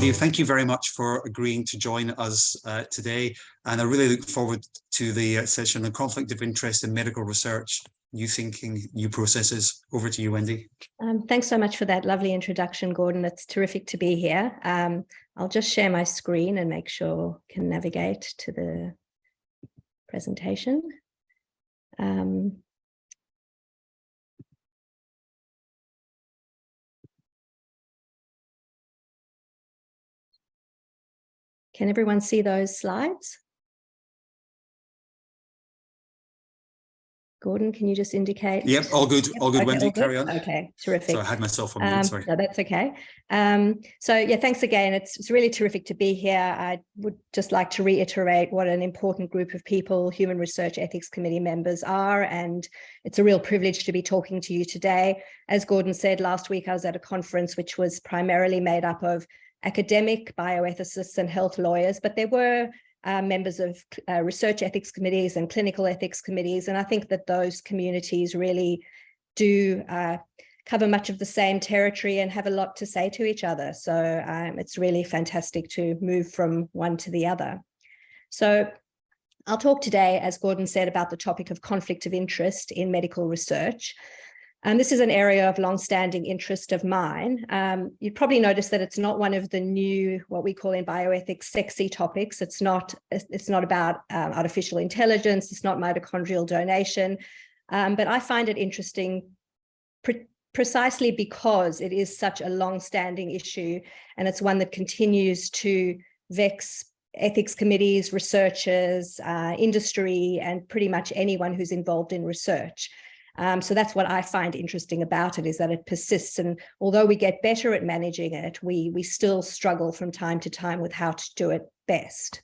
Wendy, thank you very much for agreeing to join us today. And I really look forward to the session on conflict of interest in medical research, new thinking, new processes. Over to you, Wendy. Thanks so much for that lovely introduction, Gordon. It's terrific to be here. I'll just share my screen and make sure I can navigate to the presentation. Can everyone see those slides? Gordon, can you just indicate? Yep, all good, all good, okay, Wendy, all good. Carry on. Okay, terrific. So I had myself on mute, sorry. No, that's okay. So yeah, thanks again. It's really terrific to be here. I would just like to reiterate what an important group of people Human Research Ethics Committee members are, and it's a real privilege to be talking to you today. As Gordon said, last week I was at a conference which was primarily made up of academic bioethicists and health lawyers, but there were members of research ethics committees and clinical ethics committees. And I think that those communities really do cover much of the same territory and have a lot to say to each other. So it's really fantastic to move from one to the other. So I'll talk today, as Gordon said, about the topic of conflict of interest in medical research. This is an area of long-standing interest of mine. You'd probably notice that it's not one of the new, what we call in bioethics, sexy topics. It's not about artificial intelligence. It's not mitochondrial donation. But I find it interesting precisely because it is such a long-standing issue, and it's one that continues to vex ethics committees, researchers, industry, and pretty much anyone who's involved in research. So that's what I find interesting about it, is that it persists. And although we get better at managing it, we still struggle from time to time with how to do it best.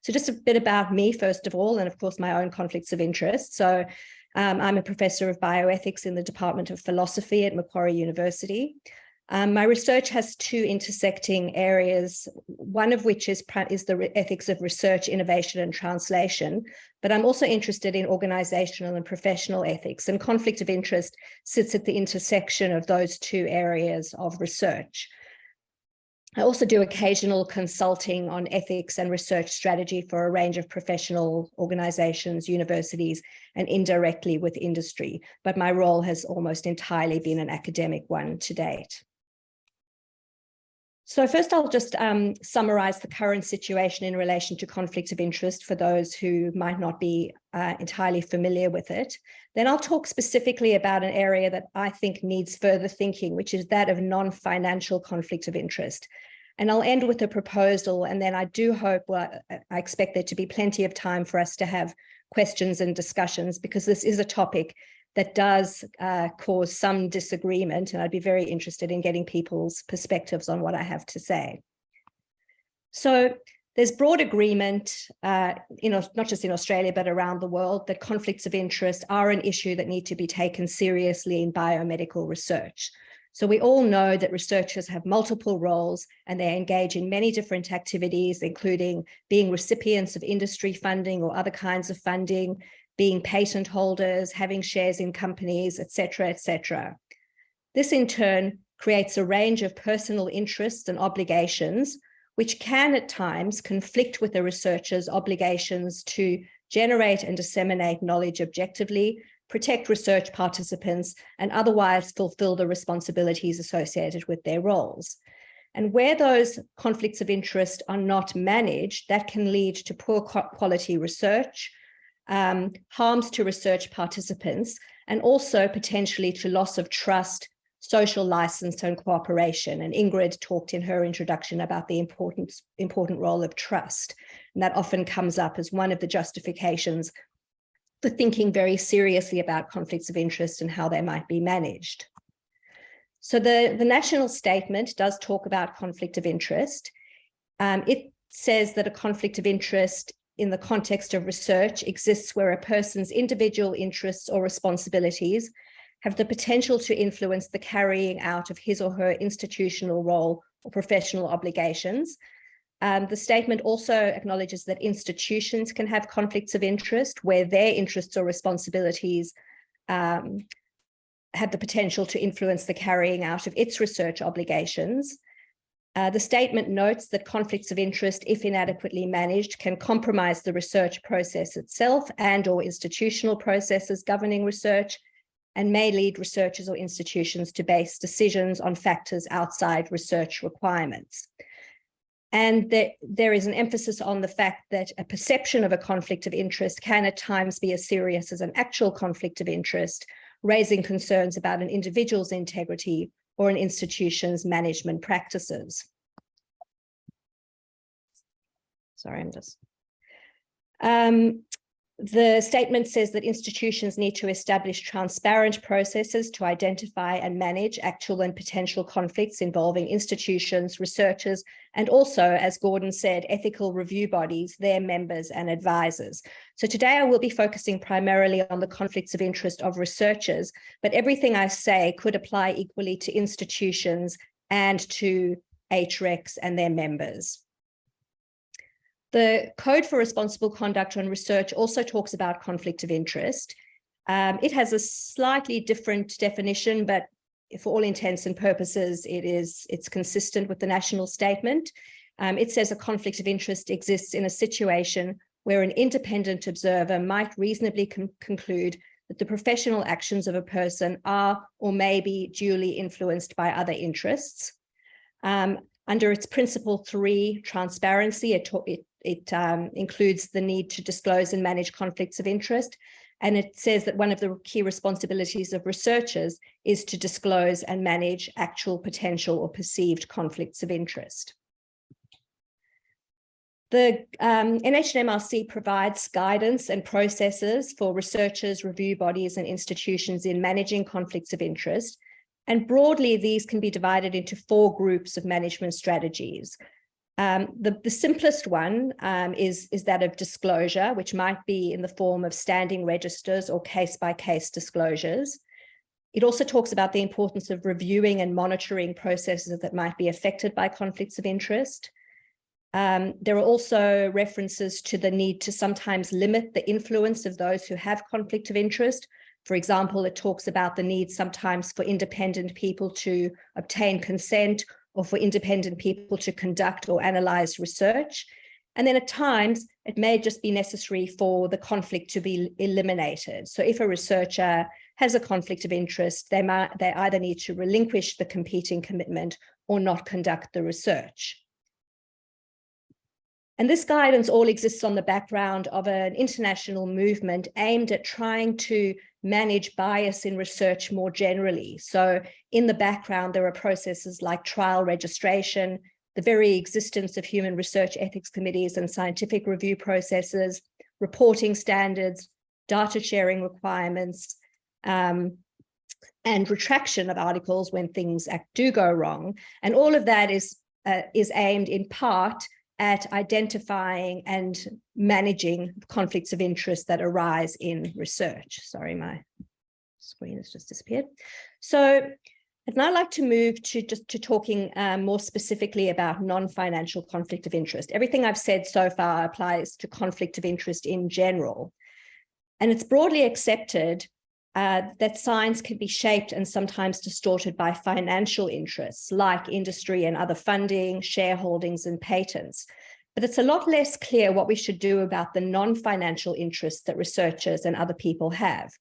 So just a bit about me, first of all, and of course, my own conflicts of interest. So I'm a professor of bioethics in the Department of Philosophy at Macquarie University. My research has two intersecting areas, one of which is the ethics of research, innovation, and translation. But I'm also interested in organizational and professional ethics, and conflict of interest sits at the intersection of those two areas of research. I also do occasional consulting on ethics and research strategy for a range of professional organizations, universities, and indirectly with industry. But my role has almost entirely been an academic one to date. So first, I'll just summarize the current situation in relation to conflict of interest for those who might not be entirely familiar with it. Then I'll talk specifically about an area that I think needs further thinking, which is that of non-financial conflict of interest. And I'll end with a proposal, and then I do hope, well, I expect there to be plenty of time for us to have questions and discussions, because this is a topic that does cause some disagreement, and I'd be very interested in getting people's perspectives on what I have to say. So there's broad agreement, not just in Australia, but around the world, that conflicts of interest are an issue that need to be taken seriously in biomedical research. So we all know that researchers have multiple roles, and they engage in many different activities, including being recipients of industry funding or other kinds of funding, being patent holders, having shares in companies, et cetera, et cetera. This in turn creates a range of personal interests and obligations, which can at times conflict with the researcher's obligations to generate and disseminate knowledge objectively, protect research participants, and otherwise fulfill the responsibilities associated with their roles. And where those conflicts of interest are not managed, that can lead to poor quality research, harms to research participants, and also potentially to loss of trust, social license, and cooperation. And Ingrid talked in her introduction about the important role of trust. And that often comes up as one of the justifications for thinking very seriously about conflicts of interest and how they might be managed. So the national statement does talk about conflict of interest. It says that a conflict of interest in the context of research exists where a person's individual interests or responsibilities have the potential to influence the carrying out of his or her institutional role or professional obligations. The statement also acknowledges that institutions can have conflicts of interest where their interests or responsibilities have the potential to influence the carrying out of its research obligations. The statement notes that conflicts of interest, if inadequately managed, can compromise the research process itself and/or institutional processes governing research, and may lead researchers or institutions to base decisions on factors outside research requirements. And there is an emphasis on the fact that a perception of a conflict of interest can at times be as serious as an actual conflict of interest, raising concerns about an individual's integrity or an institution's management practices. Sorry, the statement says that institutions need to establish transparent processes to identify and manage actual and potential conflicts involving institutions, researchers, and also, as Gordon said, ethical review bodies, their members and advisors. So today I will be focusing primarily on the conflicts of interest of researchers, but everything I say could apply equally to institutions and to HRECs and their members. The Code for Responsible Conduct on Research also talks about conflict of interest. It has a slightly different definition, but for all intents and purposes, it's consistent with the national statement. It says a conflict of interest exists in a situation where an independent observer might reasonably conclude that the professional actions of a person are or may be duly influenced by other interests. Under its principle 3, transparency, it includes the need to disclose and manage conflicts of interest. And it says that one of the key responsibilities of researchers is to disclose and manage actual, potential, or perceived conflicts of interest. The NHMRC provides guidance and processes for researchers, review bodies, and institutions in managing conflicts of interest. And broadly, these can be divided into 4 groups of management strategies. The simplest one is that of disclosure, which might be in the form of standing registers or case-by-case disclosures. It also talks about the importance of reviewing and monitoring processes that might be affected by conflicts of interest. There are also references to the need to sometimes limit the influence of those who have conflict of interest. For example, it talks about the need sometimes for independent people to obtain consent or for independent people to conduct or analyze research. And then at times, it may just be necessary for the conflict to be eliminated. So if a researcher has a conflict of interest, they either need to relinquish the competing commitment or not conduct the research. And this guidance all exists on the background of an international movement aimed at trying to manage bias in research more generally. So in the background, there are processes like trial registration, the very existence of human research ethics committees and scientific review processes, reporting standards, data sharing requirements, and retraction of articles when things do go wrong. And all of that is aimed in part at identifying and managing conflicts of interest that arise in research. Sorry, my screen has just disappeared. So I'd now like to move to talking more specifically about non-financial conflict of interest. Everything I've said so far applies to conflict of interest in general. And it's broadly accepted that science can be shaped and sometimes distorted by financial interests like industry and other funding, shareholdings, and patents. But it's a lot less clear what we should do about the non-financial interests that researchers and other people have.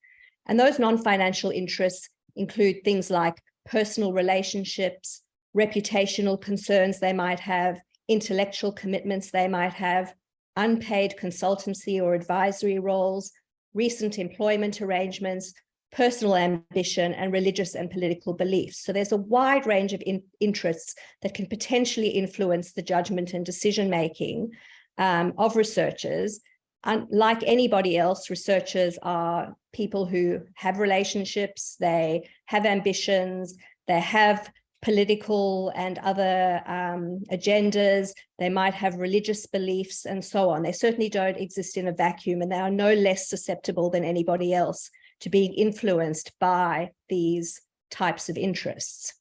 And those non-financial interests include things like personal relationships, reputational concerns they might have, intellectual commitments they might have, unpaid consultancy or advisory roles, recent employment arrangements, personal ambition, and religious and political beliefs. So there's a wide range of interests that can potentially influence the judgment and decision-making of researchers. Like anybody else, researchers are people who have relationships, they have ambitions, they have political and other agendas, they might have religious beliefs and so on. They certainly don't exist in a vacuum, and they are no less susceptible than anybody else to being influenced by these types of interests.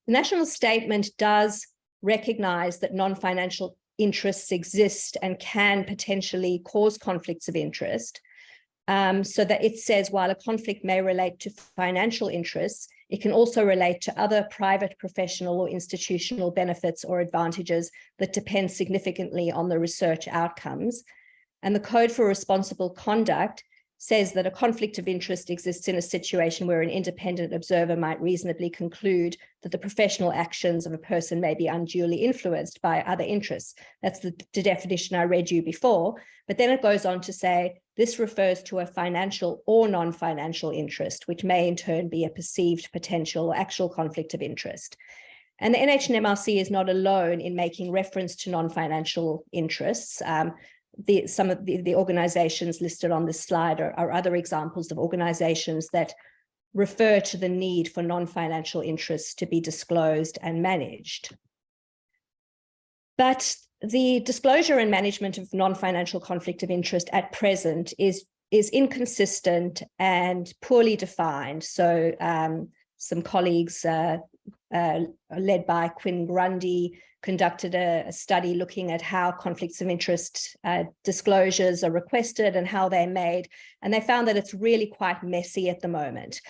The national statement does recognize that non-financial interests exist and can potentially cause conflicts of interest. So that it says, while a conflict may relate to financial interests, It can also relate to other private, professional, or institutional benefits or advantages that depend significantly on the research outcomes. And the Code for Responsible Conduct says that a conflict of interest exists in a situation where an independent observer might reasonably conclude that the professional actions of a person may be unduly influenced by other interests. That's the definition I read you before. But then it goes on to say, this refers to a financial or non-financial interest, which may in turn be a perceived, potential, or actual conflict of interest. And the NHMRC is not alone in making reference to non-financial interests. Some of the organizations listed on this slide are other examples of organizations that refer to the need for non-financial interests to be disclosed and managed. But the disclosure and management of non-financial conflict of interest at present is inconsistent and poorly defined. So some colleagues led by Quinn Grundy conducted a study looking at how conflicts of interest disclosures are requested and how they're made. And they found that it's really quite messy at the moment.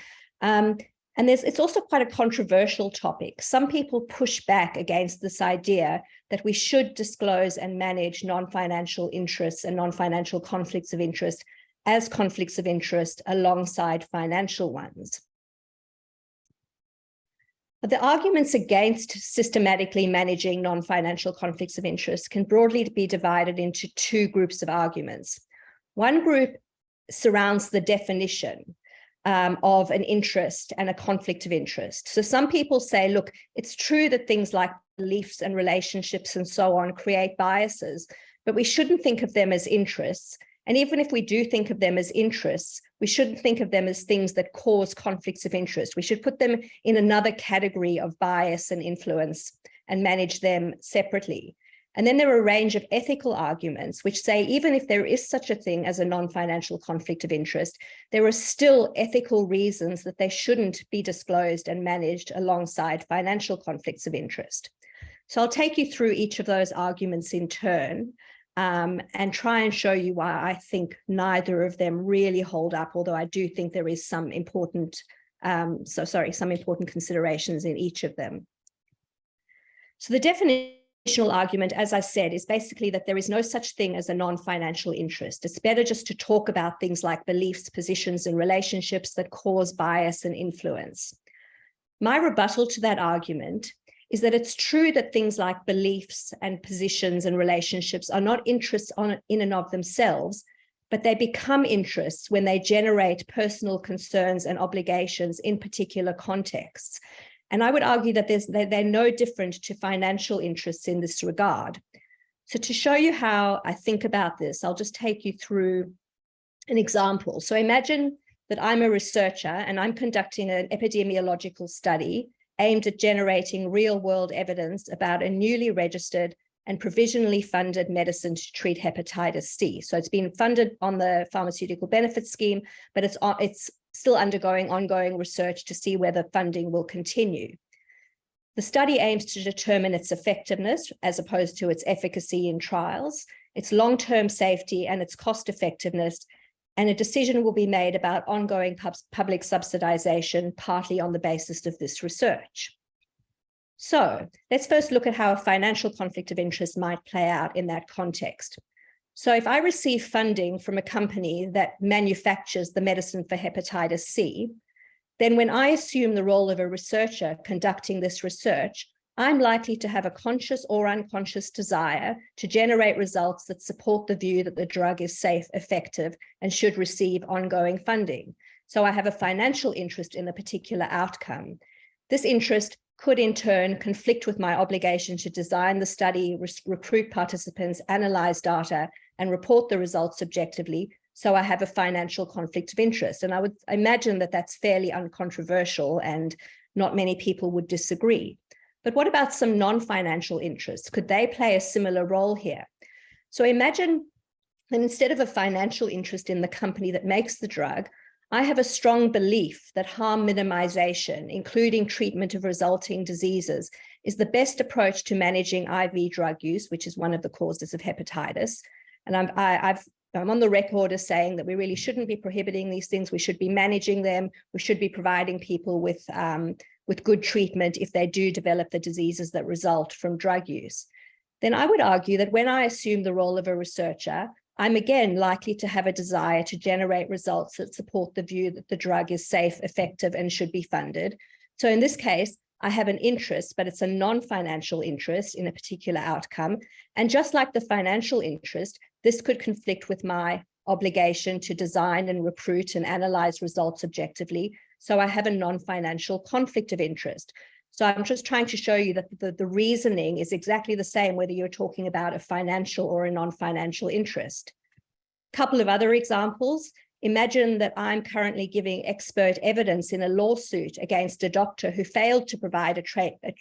And it's also quite a controversial topic. Some people push back against this idea that we should disclose and manage non-financial interests and non-financial conflicts of interest as conflicts of interest alongside financial ones. But the arguments against systematically managing non-financial conflicts of interest can broadly be divided into two groups of arguments. One group surrounds the definition of an interest and a conflict of interest. So some people say, look, it's true that things like beliefs and relationships and so on create biases, but we shouldn't think of them as interests. And even if we do think of them as interests, we shouldn't think of them as things that cause conflicts of interest. We should put them in another category of bias and influence and manage them separately. And then there are a range of ethical arguments which say even if there is such a thing as a non-financial conflict of interest, there are still ethical reasons that they shouldn't be disclosed and managed alongside financial conflicts of interest. So I'll take you through each of those arguments in turn. And try and show you why I think neither of them really hold up, although I do think there is some important, some important considerations in each of them. So the definitional argument, as I said, is basically that there is no such thing as a non-financial interest. It's better just to talk about things like beliefs, positions, and relationships that cause bias and influence. My rebuttal to that argument is that it's true that things like beliefs and positions and relationships are not interests in and of themselves, but they become interests when they generate personal concerns and obligations in particular contexts. And I would argue that they're no different to financial interests in this regard. So to show you how I think about this, I'll just take you through an example. So imagine that I'm a researcher and I'm conducting an epidemiological study aimed at generating real-world evidence about a newly registered and provisionally funded medicine to treat hepatitis C. So it's been funded on the pharmaceutical benefits scheme, but it's still undergoing ongoing research to see whether funding will continue. The study aims to determine its effectiveness as opposed to its efficacy in trials, its long-term safety and its cost effectiveness, and a decision will be made about ongoing public subsidization, partly on the basis of this research. So let's first look at how a financial conflict of interest might play out in that context. So if I receive funding from a company that manufactures the medicine for hepatitis C, then when I assume the role of a researcher conducting this research, I'm likely to have a conscious or unconscious desire to generate results that support the view that the drug is safe, effective, and should receive ongoing funding. So I have a financial interest in a particular outcome. This interest could in turn conflict with my obligation to design the study, recruit participants, analyze data, and report the results objectively. So I have a financial conflict of interest. And I would imagine that that's fairly uncontroversial and not many people would disagree. But what about some non-financial interests? Could they play a similar role here? So imagine that instead of a financial interest in the company that makes the drug, I have a strong belief that harm minimization, including treatment of resulting diseases, is the best approach to managing IV drug use, which is one of the causes of hepatitis. And I've I'm on the record as saying that we really shouldn't be prohibiting these things. We should be managing them. We should be providing people with good treatment if they do develop the diseases that result from drug use. Then I would argue that when I assume the role of a researcher, I'm again likely to have a desire to generate results that support the view that the drug is safe, effective, and should be funded. So in this case, I have an interest, but it's a non-financial interest in a particular outcome. And just like the financial interest, this could conflict with my obligation to design and recruit and analyze results objectively. So I have a non-financial conflict of interest. So I'm just trying to show you that the reasoning is exactly the same, whether you're talking about a financial or a non-financial interest. A couple of other examples. Imagine that I'm currently giving expert evidence in a lawsuit against a doctor who failed to provide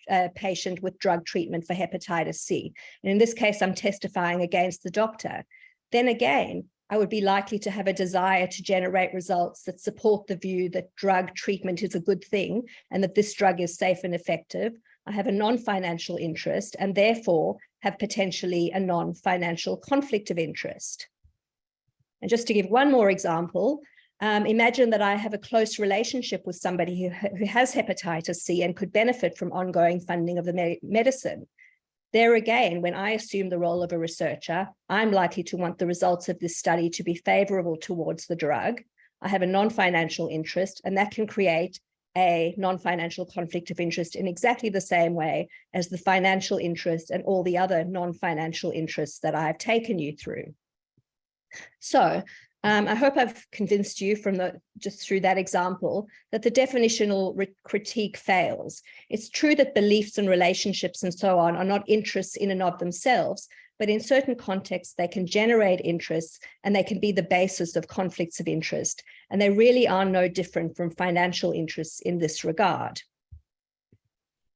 a patient with drug treatment for hepatitis C. And in this case, I'm testifying against the doctor. Then again, I would be likely to have a desire to generate results that support the view that drug treatment is a good thing and that this drug is safe and effective. I have a non-financial interest and therefore have potentially a non-financial conflict of interest. And just to give one more example, imagine that I have a close relationship with somebody who has hepatitis C and could benefit from ongoing funding of the medicine. There again, when I assume the role of a researcher, I'm likely to want the results of this study to be favorable towards the drug. I have a non-financial interest, and that can create a non-financial conflict of interest in exactly the same way as the financial interest and all the other non-financial interests that I've taken you through. So I hope I've convinced you just through that example that the definitional critique fails. It's true that beliefs and relationships and so on are not interests in and of themselves, but in certain contexts, they can generate interests and they can be the basis of conflicts of interest. And they really are no different from financial interests in this regard.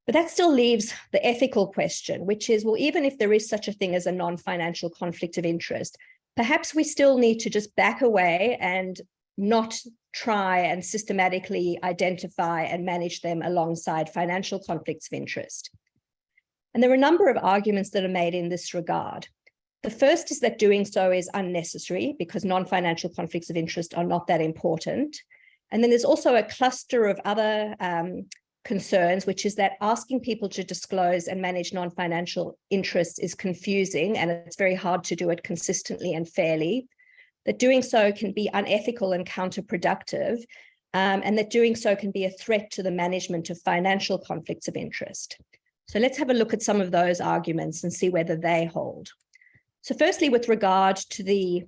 But that still leaves the ethical question, which is, well, even if there is such a thing as a non-financial conflict of interest, perhaps we still need to just back away and not try and systematically identify and manage them alongside financial conflicts of interest. And there are a number of arguments that are made in this regard. The first is that doing so is unnecessary because non-financial conflicts of interest are not that important. And then there's also a cluster of other concerns, which is that asking people to disclose and manage non-financial interests is confusing and it's very hard to do it consistently and fairly, that doing so can be unethical and counterproductive, and that doing so can be a threat to the management of financial conflicts of interest. So let's have a look at some of those arguments and see whether they hold. So firstly, with regard to the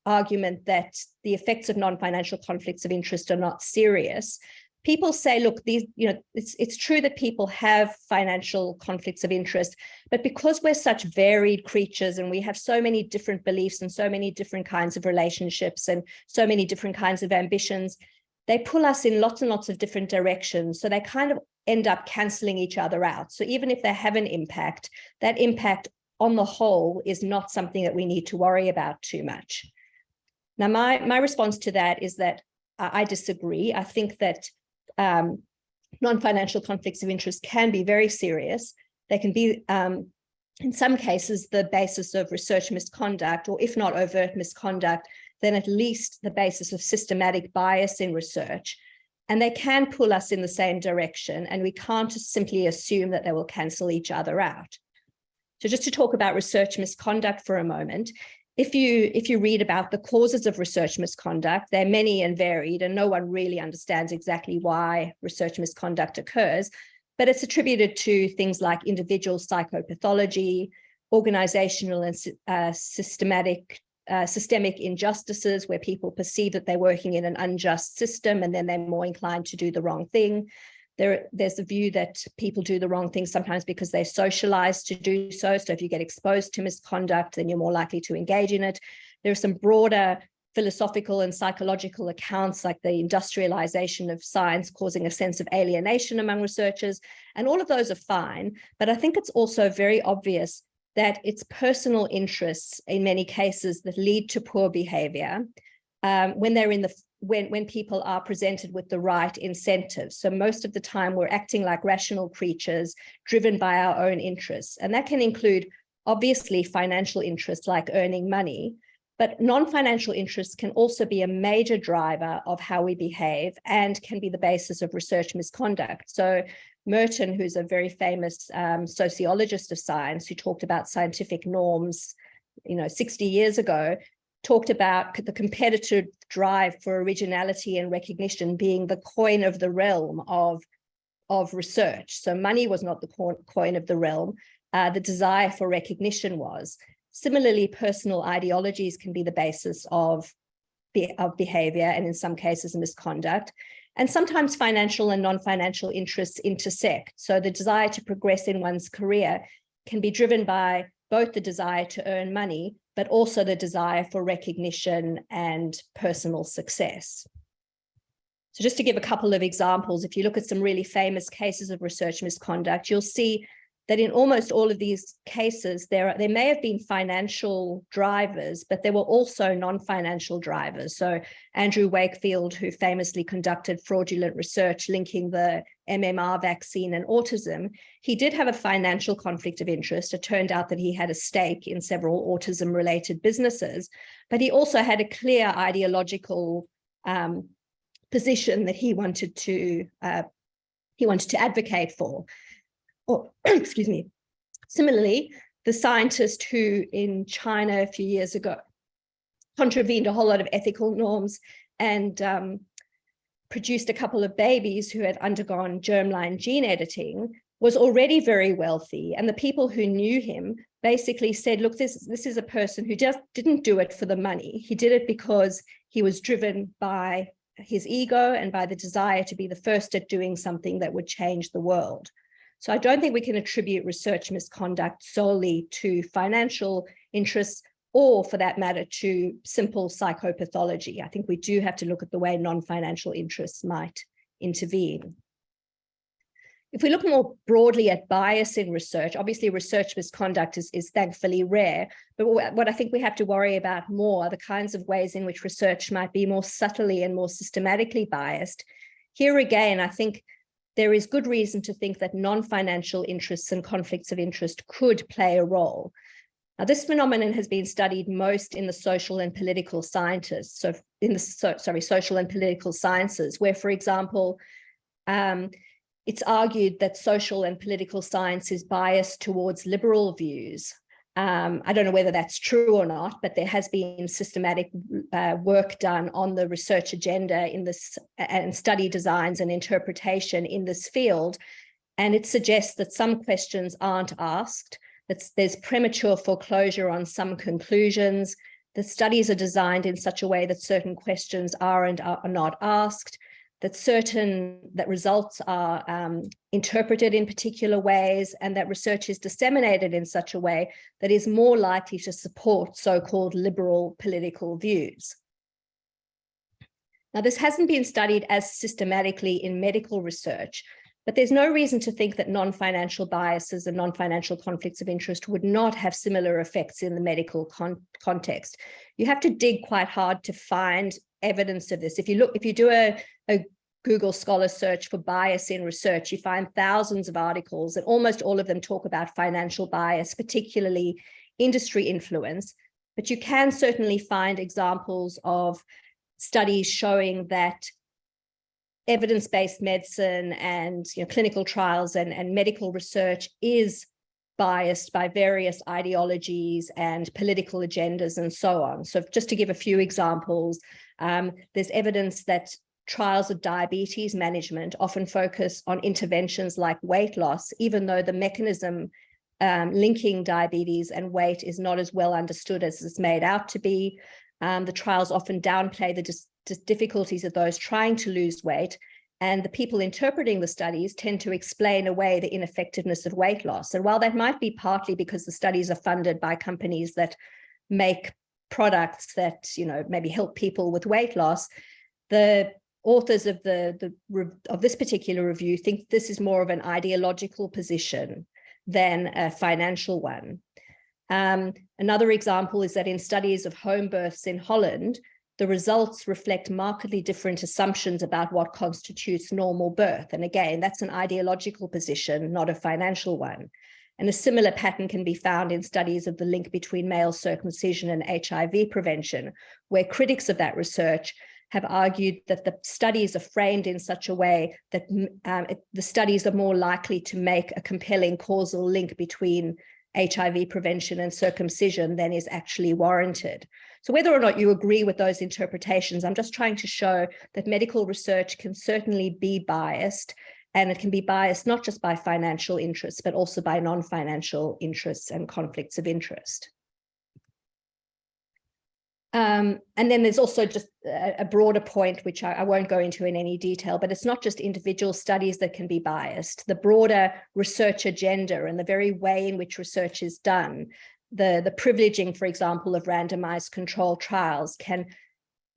argument that the effects of non-financial conflicts of interest are not serious, people say, look, it's true that people have financial conflicts of interest, but because we're such varied creatures and we have so many different beliefs and so many different kinds of relationships and so many different kinds of ambitions, they pull us in lots and lots of different directions. So they kind of end up canceling each other out. So even if they have an impact, that impact on the whole is not something that we need to worry about too much. Now, my response to that is that I disagree. I think that non-financial conflicts of interest can be very serious. They can be, in some cases, the basis of research misconduct, or if not overt misconduct, then at least the basis of systematic bias in research. And they can pull us in the same direction, and we can't just simply assume that they will cancel each other out. So just to talk about research misconduct for a moment, if you read about the causes of research misconduct, they're many and varied, and no one really understands exactly why research misconduct occurs, but it's attributed to things like individual psychopathology, organizational and systemic injustices, where people perceive that they're working in an unjust system and then they're more inclined to do the wrong thing. There's the view that people do the wrong thing sometimes because they're socialized to do so. So if you get exposed to misconduct, then you're more likely to engage in it. There are some broader philosophical and psychological accounts, like the industrialization of science causing a sense of alienation among researchers. And all of those are fine. But I think it's also very obvious that it's personal interests in many cases that lead to poor behavior when people are presented with the right incentives. So most of the time we're acting like rational creatures driven by our own interests. And that can include obviously financial interests like earning money, But non-financial interests can also be a major driver of how we behave and can be the basis of research misconduct. So Merton, who's a very famous sociologist of science who talked about scientific norms, 60 years ago, talked about the competitive drive for originality and recognition being the coin of the realm of research. So money was not the coin of the realm, the desire for recognition was. Similarly, personal ideologies can be the basis of behavior and in some cases misconduct. And sometimes financial and non-financial interests intersect. So the desire to progress in one's career can be driven by both the desire to earn money, but also the desire for recognition and personal success. So just to give a couple of examples, if you look at some really famous cases of research misconduct, you'll see that in almost all of these cases, there may have been financial drivers, but there were also non-financial drivers. So Andrew Wakefield, who famously conducted fraudulent research linking the MMR vaccine and autism, he did have a financial conflict of interest. It turned out that he had a stake in several autism-related businesses, but he also had a clear ideological position that he wanted to advocate for. Oh, excuse me. Similarly, the scientist who in China a few years ago contravened a whole lot of ethical norms and produced a couple of babies who had undergone germline gene editing was already very wealthy. And the people who knew him basically said, look, this is a person who just didn't do it for the money. He did it because he was driven by his ego and by the desire to be the first at doing something that would change the world. So I don't think we can attribute research misconduct solely to financial interests or, for that matter, to simple psychopathology. I think we do have to look at the way non-financial interests might intervene. If we look more broadly at bias in research, obviously research misconduct is thankfully rare, but what I think we have to worry about more are the kinds of ways in which research might be more subtly and more systematically biased. Here again, I think there is good reason to think that non-financial interests and conflicts of interest could play a role. Now, this phenomenon has been studied most in the social and political sciences, social and political sciences, where, for example, it's argued that social and political science is biased towards liberal views. I don't know whether that's true or not, but there has been systematic work done on the research agenda in this and study designs and interpretation in this field. And it suggests that some questions aren't asked, that there's premature foreclosure on some conclusions, that studies are designed in such a way that certain questions are and are not asked, that results are interpreted in particular ways, and that research is disseminated in such a way that is more likely to support so-called liberal political views. Now, this hasn't been studied as systematically in medical research, but there's no reason to think that non-financial biases and non-financial conflicts of interest would not have similar effects in the medical context. You have to dig quite hard to find evidence of this. If you do a Google Scholar search for bias in research, you find thousands of articles, and almost all of them talk about financial bias, particularly industry influence. But you can certainly find examples of studies showing that evidence-based medicine and clinical trials and medical research is biased by various ideologies and political agendas and so on. So just to give a few examples, there's evidence that trials of diabetes management often focus on interventions like weight loss, even though the mechanism linking diabetes and weight is not as well understood as it's made out to be. The trials often downplay the difficulties of those trying to lose weight, and the people interpreting the studies tend to explain away the ineffectiveness of weight loss. And while that might be partly because the studies are funded by companies that make products that maybe help people with weight loss, the authors of this particular review think this is more of an ideological position than a financial one. Another example is that in studies of home births in Holland, the results reflect markedly different assumptions about what constitutes normal birth. And again, that's an ideological position, not a financial one. And a similar pattern can be found in studies of the link between male circumcision and HIV prevention, where critics of that research have argued that the studies are framed in such a way that the studies are more likely to make a compelling causal link between HIV prevention and circumcision than is actually warranted. So whether or not you agree with those interpretations, I'm just trying to show that medical research can certainly be biased, and it can be biased not just by financial interests, but also by non-financial interests and conflicts of interest. And then there's also just a broader point, which I won't go into in any detail, but it's not just individual studies that can be biased. The broader research agenda and the very way in which research is done, the privileging, for example, of randomized controlled trials can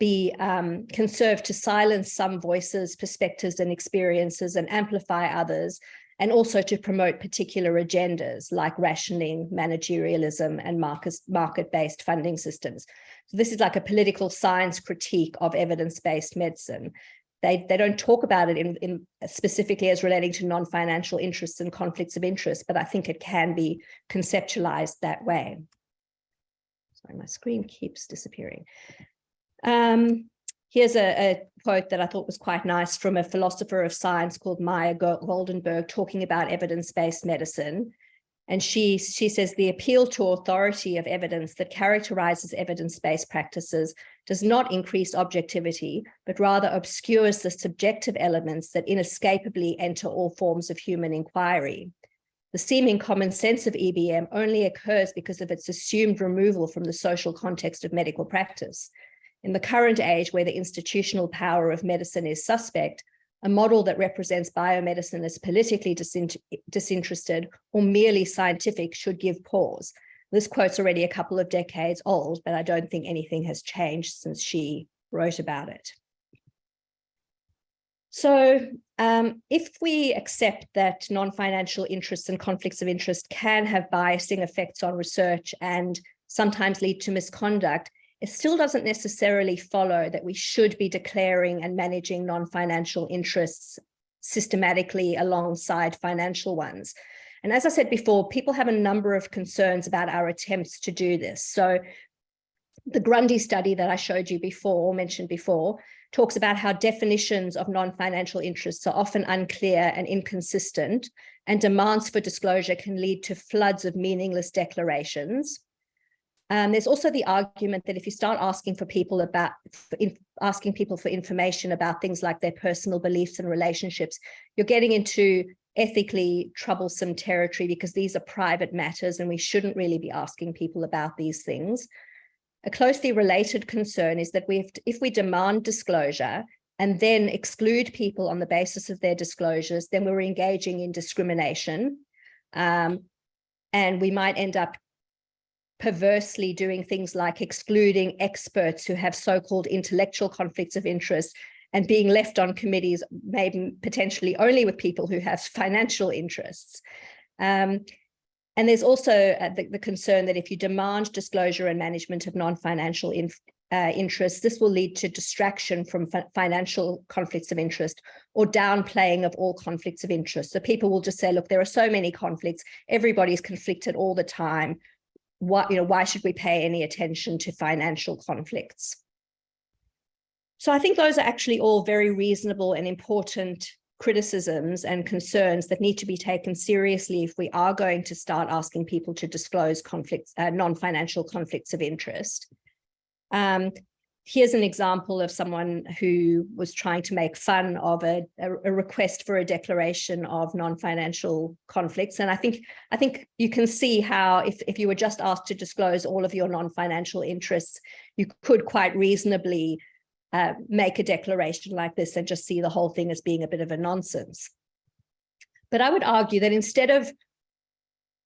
serve to silence some voices, perspectives, and experiences and amplify others, and also to promote particular agendas like rationing, managerialism, and market-based funding systems. So this is like a political science critique of evidence-based medicine. They don't talk about it in specifically as relating to non-financial interests and conflicts of interest, but I think it can be conceptualized that way. Sorry, my screen keeps disappearing. Here's a quote that I thought was quite nice from a philosopher of science called Maya Goldenberg, talking about evidence-based medicine. And she says, the appeal to authority of evidence that characterizes evidence-based practices does not increase objectivity, but rather obscures the subjective elements that inescapably enter all forms of human inquiry. The seeming common sense of EBM only occurs because of its assumed removal from the social context of medical practice. In the current age, where the institutional power of medicine is suspect, a model that represents biomedicine as politically disinterested or merely scientific should give pause. This quote's already a couple of decades old, but I don't think anything has changed since she wrote about it. So if we accept that non-financial interests and conflicts of interest can have biasing effects on research and sometimes lead to misconduct, it still doesn't necessarily follow that we should be declaring and managing non-financial interests systematically alongside financial ones. And as I said before, people have a number of concerns about our attempts to do this. So the Grundy study that I showed you before, mentioned before, talks about how definitions of non-financial interests are often unclear and inconsistent, and demands for disclosure can lead to floods of meaningless declarations. There's also the argument that if you start asking people for information about things like their personal beliefs and relationships, you're getting into ethically troublesome territory because these are private matters and we shouldn't really be asking people about these things. A closely related concern is that if we demand disclosure and then exclude people on the basis of their disclosures, then we're engaging in discrimination, and we might end up perversely doing things like excluding experts who have so-called intellectual conflicts of interest and being left on committees maybe potentially only with people who have financial interests. And there's also the concern that if you demand disclosure and management of non-financial interests, this will lead to distraction from financial conflicts of interest or downplaying of all conflicts of interest. So people will just say, look, there are so many conflicts, everybody's conflicted all the time. Why should we pay any attention to financial conflicts? So I think those are actually all very reasonable and important criticisms and concerns that need to be taken seriously if we are going to start asking people to disclose conflicts, non-financial conflicts of interest. Here's an example of someone who was trying to make fun of a request for a declaration of non-financial conflicts. And I think you can see how if you were just asked to disclose all of your non-financial interests, you could quite reasonably make a declaration like this and just see the whole thing as being a bit of a nonsense. But I would argue that instead of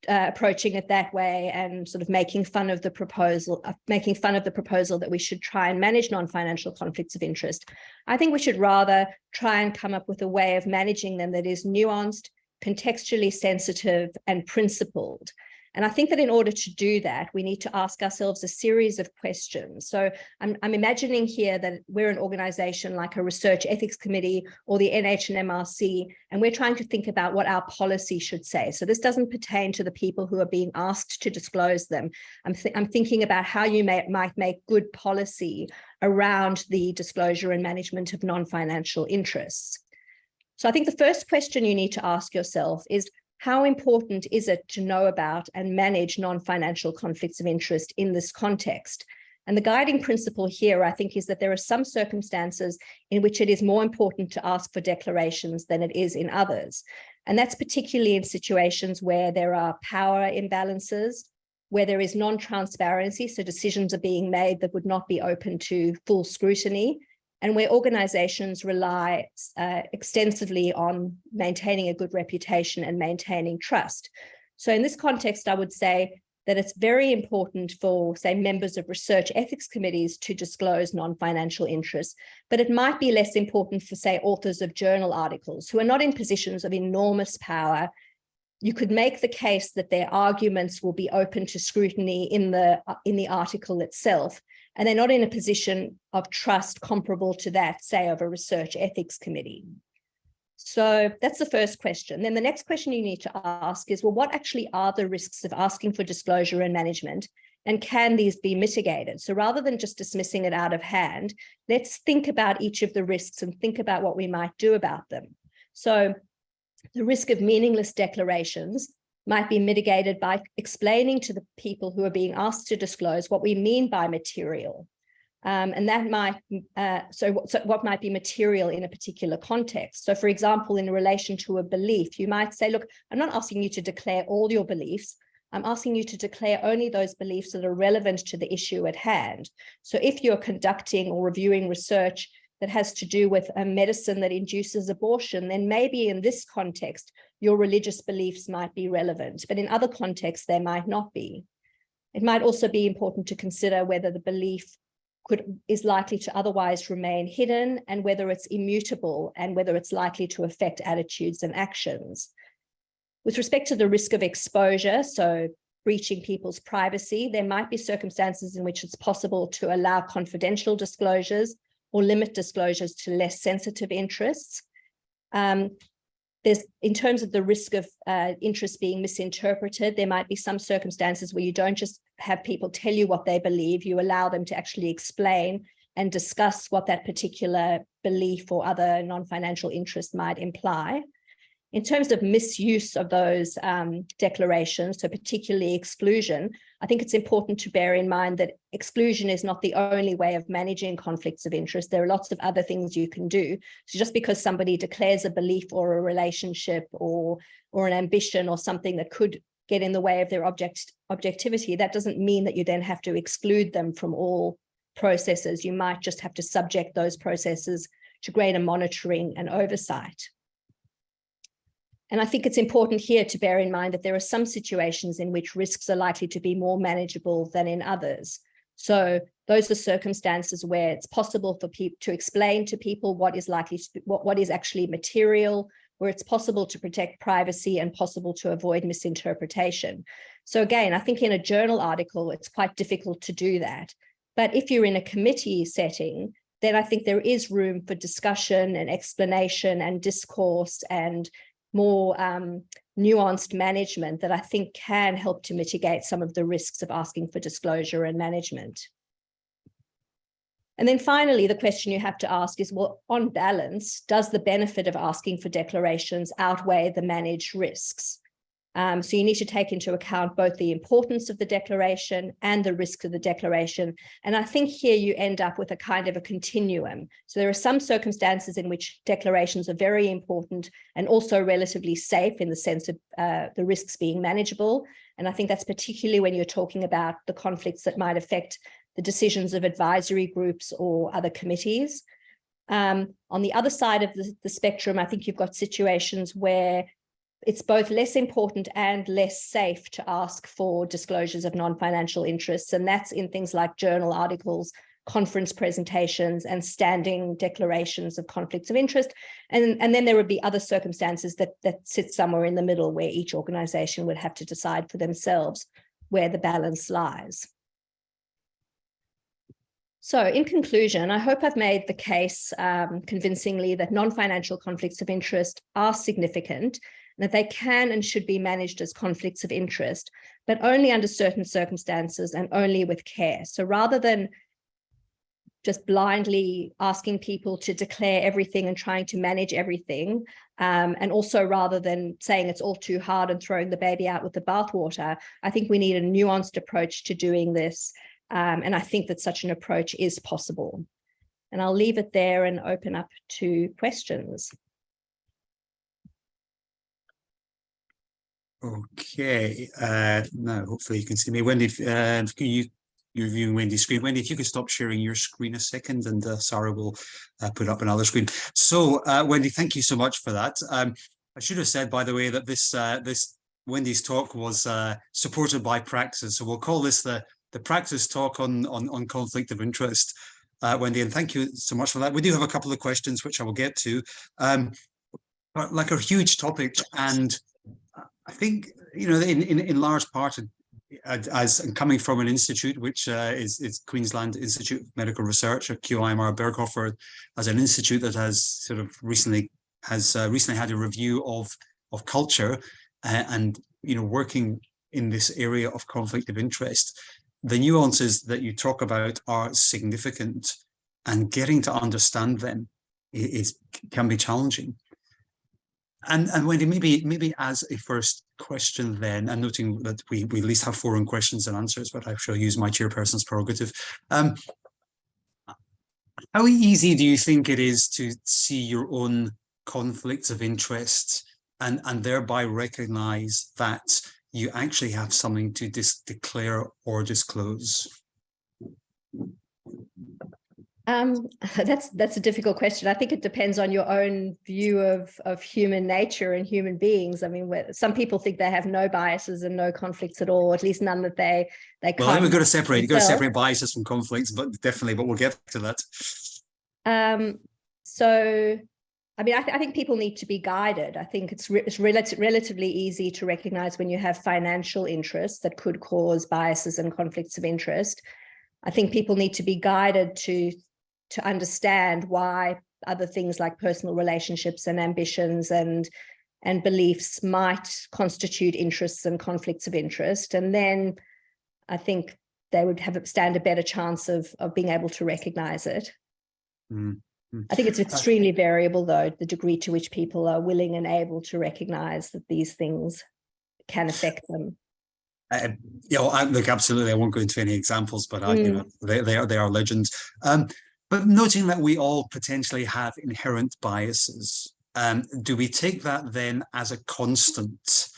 approaching it that way and sort of making fun of the proposal that we should try and manage non-financial conflicts of interest, I think we should rather try and come up with a way of managing them that is nuanced, contextually sensitive, and principled. And I think that in order to do that, we need to ask ourselves a series of questions. So I'm imagining here that we're an organization like a research ethics committee or the NHMRC, and we're trying to think about what our policy should say. So this doesn't pertain to the people who are being asked to disclose them. I'm thinking about how you might make good policy around the disclosure and management of non-financial interests. So I think the first question you need to ask yourself is, how important is it to know about and manage non-financial conflicts of interest in this context? And the guiding principle here, I think, is that there are some circumstances in which it is more important to ask for declarations than it is in others. And that's particularly in situations where there are power imbalances, where there is non-transparency, so decisions are being made that would not be open to full scrutiny, and where organizations rely extensively on maintaining a good reputation and maintaining trust. So in this context, I would say that it's very important for, say, members of research ethics committees to disclose non-financial interests, but it might be less important for, say, authors of journal articles who are not in positions of enormous power. You could make the case that their arguments will be open to scrutiny in the article itself, and they're not in a position of trust comparable to that, say, of a research ethics committee. So that's the first question. Then the next question you need to ask is, well, what actually are the risks of asking for disclosure and management, and can these be mitigated? So rather than just dismissing it out of hand, let's think about each of the risks and think about what we might do about them. So the risk of meaningless declarations might be mitigated by explaining to the people who are being asked to disclose what we mean by material. And that might, so what might be material in a particular context. So for example, in relation to a belief, you might say, look, I'm not asking you to declare all your beliefs. I'm asking you to declare only those beliefs that are relevant to the issue at hand. So if you're conducting or reviewing research that has to do with a medicine that induces abortion, then maybe in this context, your religious beliefs might be relevant, but in other contexts, they might not be. It might also be important to consider whether the belief is likely to otherwise remain hidden, and whether it's immutable, and whether it's likely to affect attitudes and actions. With respect to the risk of exposure, so breaching people's privacy, there might be circumstances in which it's possible to allow confidential disclosures or limit disclosures to less sensitive interests. In terms of the risk of interest being misinterpreted, there might be some circumstances where you don't just have people tell you what they believe, you allow them to actually explain and discuss what that particular belief or other non-financial interest might imply. In terms of misuse of those declarations, so particularly exclusion, I think it's important to bear in mind that exclusion is not the only way of managing conflicts of interest. There are lots of other things you can do. So just because somebody declares a belief or a relationship or an ambition or something that could get in the way of their objectivity, that doesn't mean that you then have to exclude them from all processes. You might just have to subject those processes to greater monitoring and oversight. And I think it's important here to bear in mind that there are some situations in which risks are likely to be more manageable than in others. So those are circumstances where it's possible for people to explain to people what is likely to be, what is actually material, where it's possible to protect privacy and possible to avoid misinterpretation. So again, I think in a journal article, it's quite difficult to do that. But if you're in a committee setting, then I think there is room for discussion and explanation and discourse and more nuanced management that I think can help to mitigate some of the risks of asking for disclosure and management. And then finally, the question you have to ask is, well, on balance, does the benefit of asking for declarations outweigh the managed risks? So you need to take into account both the importance of the declaration and the risk of the declaration. And I think here you end up with a kind of a continuum. So there are some circumstances in which declarations are very important and also relatively safe in the sense of the risks being manageable. And I think that's particularly when you're talking about the conflicts that might affect the decisions of advisory groups or other committees. On the other side of the spectrum, I think you've got situations where it's both less important and less safe to ask for disclosures of non-financial interests. And that's in things like journal articles conference presentations and standing declarations of conflicts of interest. And then there would be other circumstances that sit somewhere in the middle, where each organization would have to decide for themselves where the balance lies. So in conclusion, I hope I've made the case convincingly that non-financial conflicts of interest are significant, and that they can and should be managed as conflicts of interest, but only under certain circumstances and only with care. So rather than just blindly asking people to declare everything and trying to manage everything, and also rather than saying it's all too hard and throwing the baby out with the bathwater, I think we need a nuanced approach to doing this. And I think that such an approach is possible. And I'll leave it there and open up to questions. Okay, now hopefully you can see me. Wendy, you're viewing Wendy's screen. Wendy, if you could stop sharing your screen a second, and Sarah will put up another screen. So, Wendy, thank you so much for that. I should have said, by the way, that this Wendy's talk was supported by Praxis. So we'll call this the Praxis talk on conflict of interest, Wendy, and thank you so much for that. We do have a couple of questions which I will get to, but like a huge topic, and I think, you know, in large part, as coming from an institute which is Queensland Institute of Medical Research, or QIMR Berghofer, as an institute that has sort of recently had a review of culture, and, you know, working in this area of conflict of interest, the nuances that you talk about are significant, and getting to understand them can be challenging. And Wendy, maybe as a first question then, and noting that we at least have 4 questions and answers, but I shall use my chairperson's prerogative. How easy do you think it is to see your own conflicts of interest and thereby recognize that you actually have something to declare or disclose? That's a difficult question. I think it depends on your own view of human nature and human beings. I mean, some people think they have no biases and no conflicts at all, or at least none that they can't. Well, I think we've got to separate. You've got to separate biases from conflicts, but we'll get to that. So, I mean, I think people need to be guided. I think it's relatively easy to recognize when you have financial interests that could cause biases and conflicts of interest. I think people need to be guided to understand why other things like personal relationships and ambitions and beliefs might constitute interests and conflicts of interest. And then I think they would stand a better chance of being able to recognize it. Mm-hmm. I think it's extremely variable, though, the degree to which people are willing and able to recognize that these things can affect them. Look, absolutely. I won't go into any examples, but you know, they are legends. But noting that we all potentially have inherent biases, do we take that then as a constant?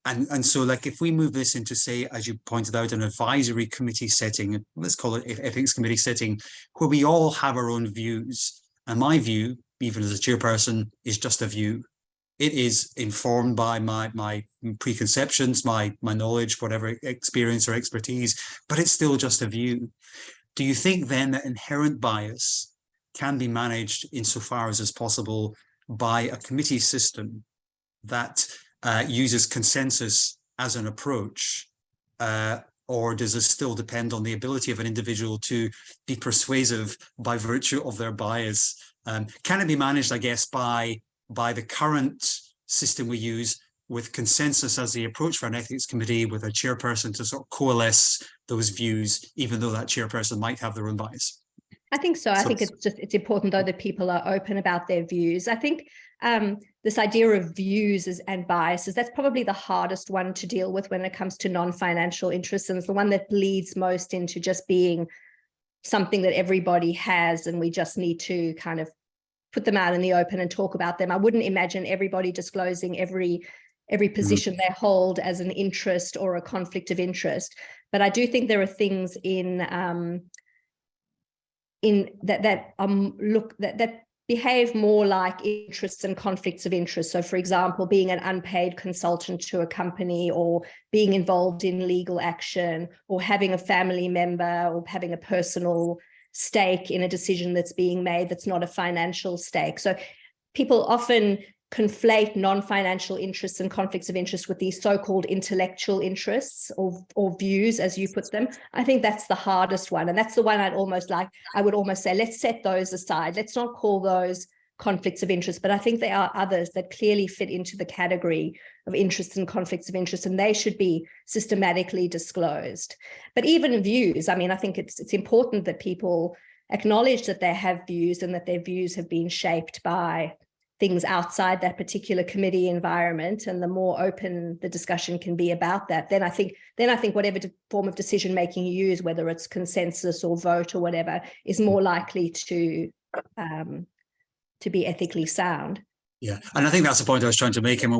And so, like, if we move this into, say, as you pointed out, an advisory committee setting, let's call it ethics committee setting, where we all have our own views, and my view, even as a chairperson, is just a view. It is informed by my preconceptions, my knowledge, whatever experience or expertise, but it's still just a view. Do you think then that inherent bias can be managed insofar as is possible by a committee system that uses consensus as an approach, or does it still depend on the ability of an individual to be persuasive by virtue of their bias? Can it be managed, I guess, by the current system we use, with consensus as the approach for an ethics committee, with a chairperson to sort of coalesce those views, even though that chairperson might have their own bias? I think so. I think it's important, though, that people are open about their views. I think this idea of views and biases, that's probably the hardest one to deal with when it comes to non-financial interests, and it's the one that bleeds most into just being something that everybody has, and we just need to kind of put them out in the open and talk about them. I wouldn't imagine everybody disclosing every position they hold as an interest or a conflict of interest. But I do think there are things that behave more like interests and conflicts of interest. So, for example, being an unpaid consultant to a company, or being involved in legal action, or having a family member, or having a personal stake in a decision that's being made that's not a financial stake. So people often conflate non-financial interests and conflicts of interest with these so-called intellectual interests or views, as you put them. I think that's the hardest one. And that's the one I would almost say, let's set those aside. Let's not call those conflicts of interest, but I think there are others that clearly fit into the category of interests and conflicts of interest, and they should be systematically disclosed. But even views, I mean, I think it's important that people acknowledge that they have views and that their views have been shaped by things outside that particular committee environment, and the more open the discussion can be about that, then I think whatever form of decision making you use, whether it's consensus or vote or whatever, is more likely to be ethically sound. Yeah, and I think that's the point I was trying to make. And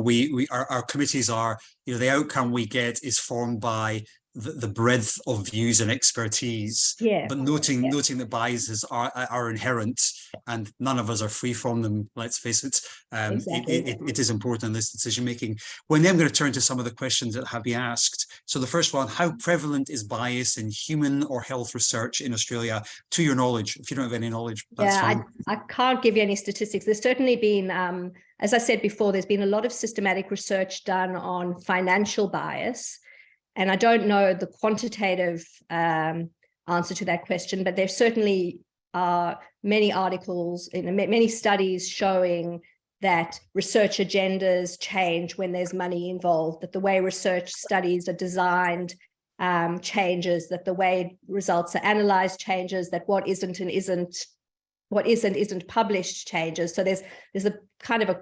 our committees are, the outcome we get is formed by the breadth of views and expertise. Yeah. But noting that biases are inherent, and none of us are free from them. Let's face it. Exactly. It is important in this decision making. Well, now I'm going to turn to some of the questions that have been asked. So the first one: how prevalent is bias in human or health research in Australia, to your knowledge? If you don't have any knowledge, that's fine. I can't give you any statistics. There's certainly been, as I said before, there's been a lot of systematic research done on financial bias. And I don't know the quantitative answer to that question, but there certainly are many articles, many studies showing that research agendas change when there's money involved, that the way research studies are designed changes, that the way results are analyzed changes, that what isn't published changes. So there's a kind of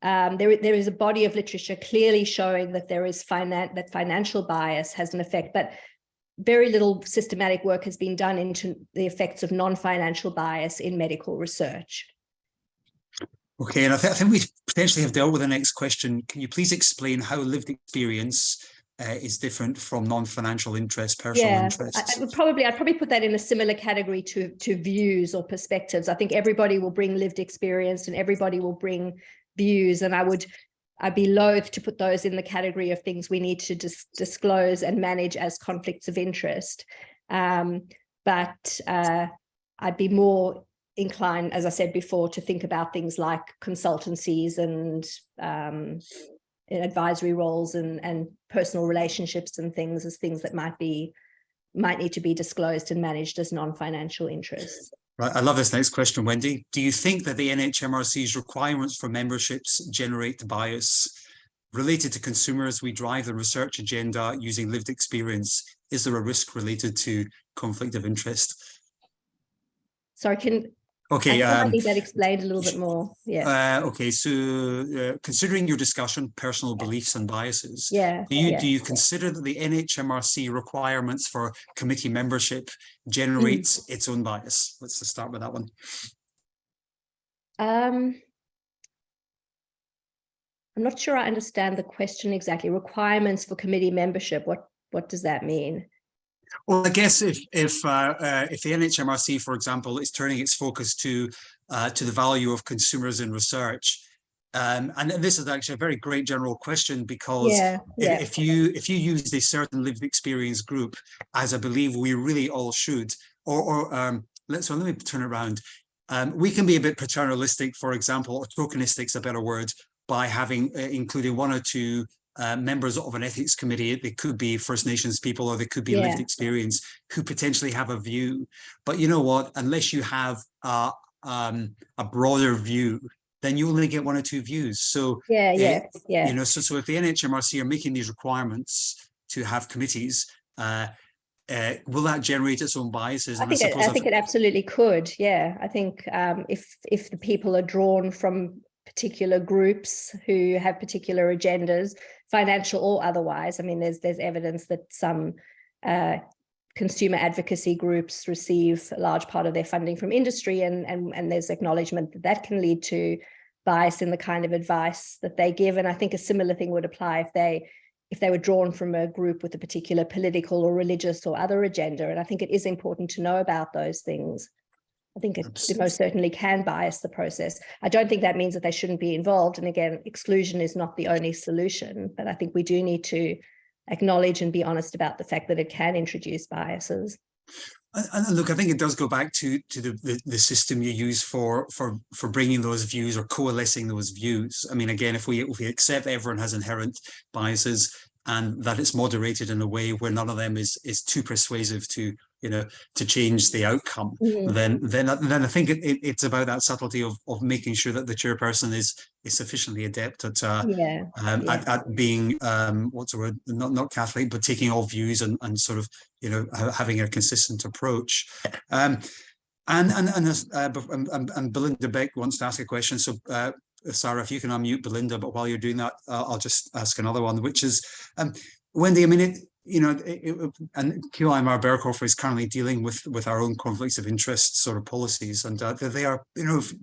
there is a body of literature clearly showing that there is that financial bias has an effect, but very little systematic work has been done into the effects of non-financial bias in medical research. Okay, and I think we potentially have dealt with the next question. Can you please explain how lived experience is different from non-financial interest, personal interests? I'd probably put that in a similar category to views or perspectives. I think everybody will bring lived experience and everybody will bring views, and I'd be loath to put those in the category of things we need to disclose and manage as conflicts of interest. But I'd be more inclined, as I said before, to think about things like consultancies and advisory roles and personal relationships and things as things that might need to be disclosed and managed as non-financial interests. Right, I love this next question, Wendy. Do you think that the NHMRC's requirements for memberships generate bias? Related to consumers, we drive the research agenda using lived experience. Is there a risk related to conflict of interest? Sorry, I need that explained a little bit more. Yeah. Okay, so considering your discussion, personal beliefs and biases, do you consider that the NHMRC requirements for committee membership generates its own bias? Let's just start with that one. I'm not sure I understand the question exactly. Requirements for committee membership. What does that mean? Well, I guess if the NHMRC, for example, is turning its focus to the value of consumers in research, and this is actually a very great general question, because if you use a certain lived experience group, as I believe we really all should, let me turn it around. We can be a bit paternalistic, for example, or tokenistic is a better word, by including one or two members of an ethics committee. They could be First Nations people, or they could be lived experience, who potentially have a view. But you know what? Unless you have a broader view, then you only get one or two views. So so if the NHMRC are making these requirements to have committees, will that generate its own biases? I think it absolutely could. Yeah, I think if the people are drawn from particular groups who have particular agendas, financial or otherwise. I mean, there's evidence that some consumer advocacy groups receive a large part of their funding from industry, and there's acknowledgement that can lead to bias in the kind of advice that they give. And I think a similar thing would apply if they were drawn from a group with a particular political or religious or other agenda. And I think it is important to know about those things. I think it most certainly can bias the process. I don't think that means that they shouldn't be involved. And again, exclusion is not the only solution, but I think we do need to acknowledge and be honest about the fact that it can introduce biases. And look, I think it does go back to the system you use for bringing those views or coalescing those views. I mean, again, if we accept that everyone has inherent biases and that it's moderated in a way where none of them is too persuasive to change the outcome, then I think it's about that subtlety of making sure that the chairperson is sufficiently adept at at being what's the word, not Catholic, but taking all views and sort of having a consistent approach. And Belinda Beck wants to ask a question. So Sarah, if you can unmute Belinda, but while you're doing that, I'll just ask another one, which is, Wendy, I mean, and QIMR Berghofer is currently dealing with our own conflicts of interest sort of policies, and they are,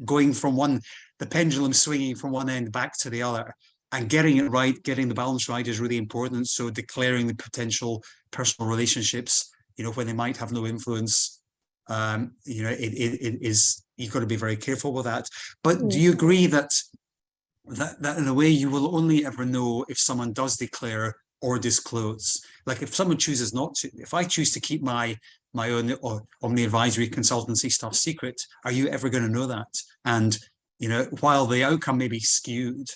going from the pendulum swinging from one end back to the other, and getting it right, getting the balance right is really important. So declaring the potential personal relationships, when they might have no influence, it is, you've got to be very careful with that. But do you agree that in a way you will only ever know if someone does declare or disclose? Like if someone chooses not to, if I choose to keep my own or on the advisory consultancy stuff secret, are you ever going to know that? And while the outcome may be skewed,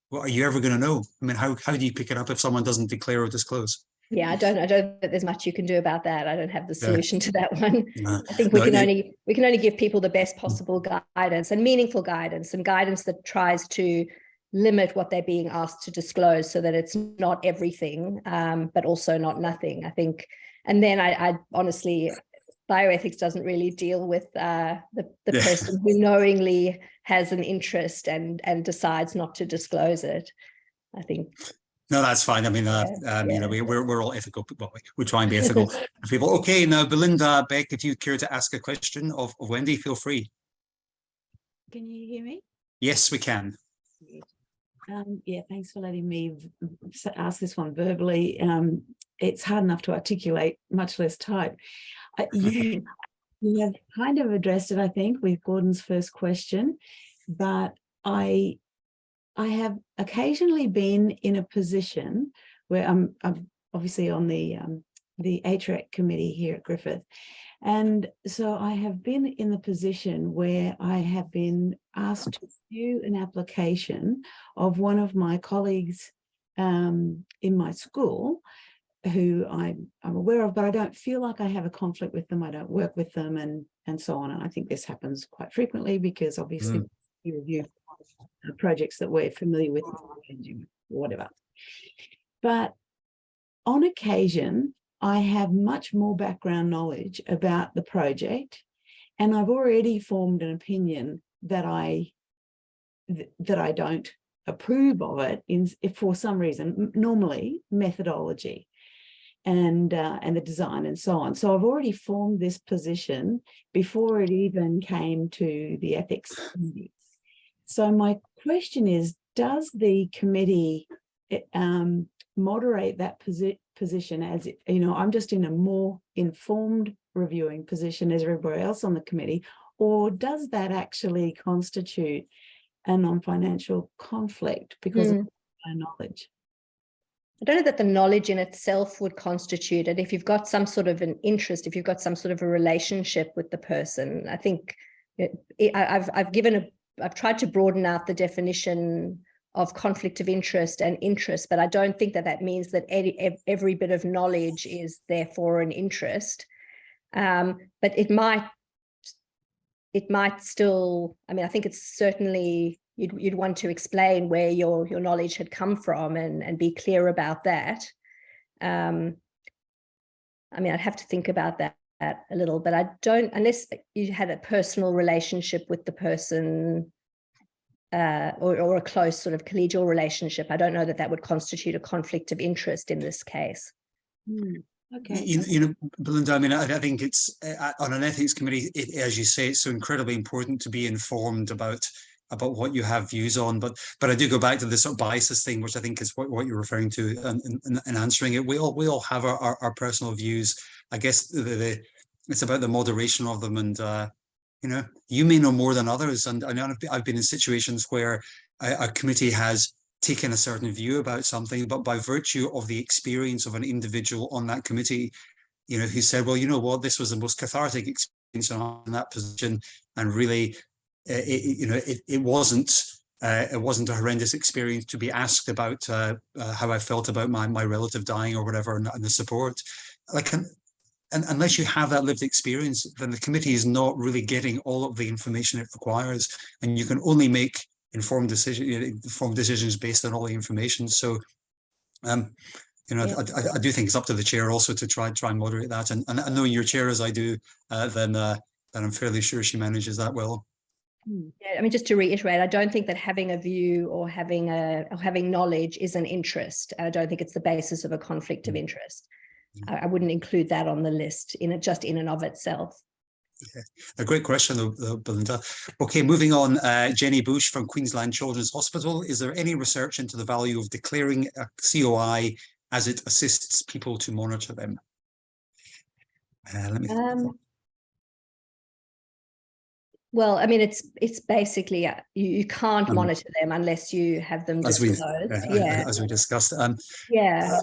what are you ever going to know? I mean, how do you pick it up if someone doesn't declare or disclose? Yeah, I don't think there's much you can do about that. I don't have the solution to that one. I think we can only give people the best possible guidance and meaningful guidance, and guidance that tries to limit what they're being asked to disclose, so that it's not everything, but also not nothing, I think. And then I honestly, bioethics doesn't really deal with the person who knowingly has an interest and decides not to disclose it, I think. No, that's fine. I mean, we're all ethical. Well, we try and be ethical people. Okay, now Belinda Beck, if you care to ask a question of Wendy, feel free. Can you hear me? Yes, we can. Yeah, thanks for letting me ask this one verbally. It's hard enough to articulate, much less type. You have kind of addressed it, I think, with Gordon's first question, but I have occasionally been in a position where I'm obviously on the HREC committee here at Griffith. And so I have been in the position where I have been asked to review an application of one of my colleagues in my school, who I'm aware of, but I don't feel like I have a conflict with them. I don't work with them and so on. And I think this happens quite frequently because obviously we review projects that we're familiar with, whatever. But on occasion, I have much more background knowledge about the project, and I've already formed an opinion that I don't approve of it for some reason, normally methodology and the design and so on. So I've already formed this position before it even came to the ethics committee. So my question is, does the committee moderate that position as, I'm just in a more informed reviewing position as everybody else on the committee, or does that actually constitute a non-financial conflict because of my knowledge? I don't know that the knowledge in itself would constitute it. If you've got some sort of an interest, if you've got some sort of a relationship with the person, I think I've tried to broaden out the definition of conflict of interest and interest, but I don't think that means that every bit of knowledge is therefore an interest. But it might still, I mean, I think it's certainly, you'd want to explain where your knowledge had come from and be clear about that. I mean, I'd have to think about that a little, but I don't, unless you had a personal relationship with the person or a close sort of collegial relationship, I don't know that would constitute a conflict of interest in this case. Okay. Belinda, I mean, I think it's on an ethics committee, as you say, it's so incredibly important to be informed about what you have views on. But I do go back to this sort of biases thing, which I think is what you're referring to in answering it. We all have our personal views. I guess it's about the moderation of them and You may know more than others, and I know I've been in situations where a committee has taken a certain view about something, but by virtue of the experience of an individual on that committee, who said, well, you know what, this was the most cathartic experience in that position, and really, it wasn't a horrendous experience to be asked about how I felt about my relative dying or whatever, and the support. And unless you have that lived experience, then the committee is not really getting all of the information it requires, and you can only make informed decisions based on all the information. So, I do think it's up to the chair also to try and moderate that. And knowing your chair as I do, then I'm fairly sure she manages that well. Yeah, I mean, just to reiterate, I don't think that having a view or having knowledge is an interest. I don't think it's the basis of a conflict of interest. I wouldn't include that on the list just in and of itself. Yeah. A great question, though, Belinda. Okay, moving on. Jenny Bush from Queensland Children's Hospital. Is there any research into the value of declaring a COI as it assists people to monitor them? Let me think. Well, I mean, it's basically you can't monitor them unless you have them disclosed. As we discussed. Yeah.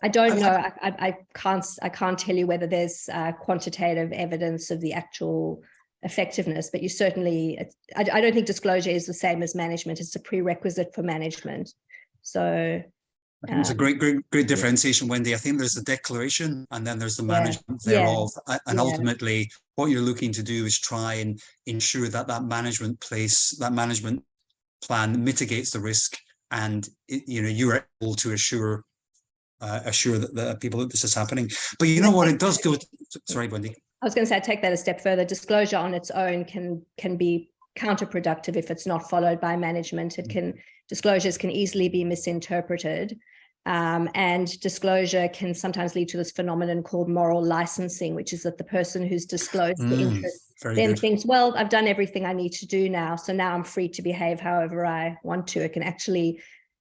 I don't know. I can't tell you whether there's quantitative evidence of the actual effectiveness, but you certainly. I don't think disclosure is the same as management. It's a prerequisite for management. So. I think it's a great differentiation, Wendy. I think there's the declaration and then there's the management thereof. And ultimately, what you're looking to do is try and ensure that management plan mitigates the risk, and you're able to assure that the people that this is happening. But you know what? It does go. Sorry, Wendy. I was going to say, take that a step further. Disclosure on its own can be counterproductive if it's not followed by management. Disclosures can easily be misinterpreted, and disclosure can sometimes lead to this phenomenon called moral licensing, which is that the person who's disclosed the interest then thinks, well, I've done everything I need to do now, so now I'm free to behave however I want to. It can actually,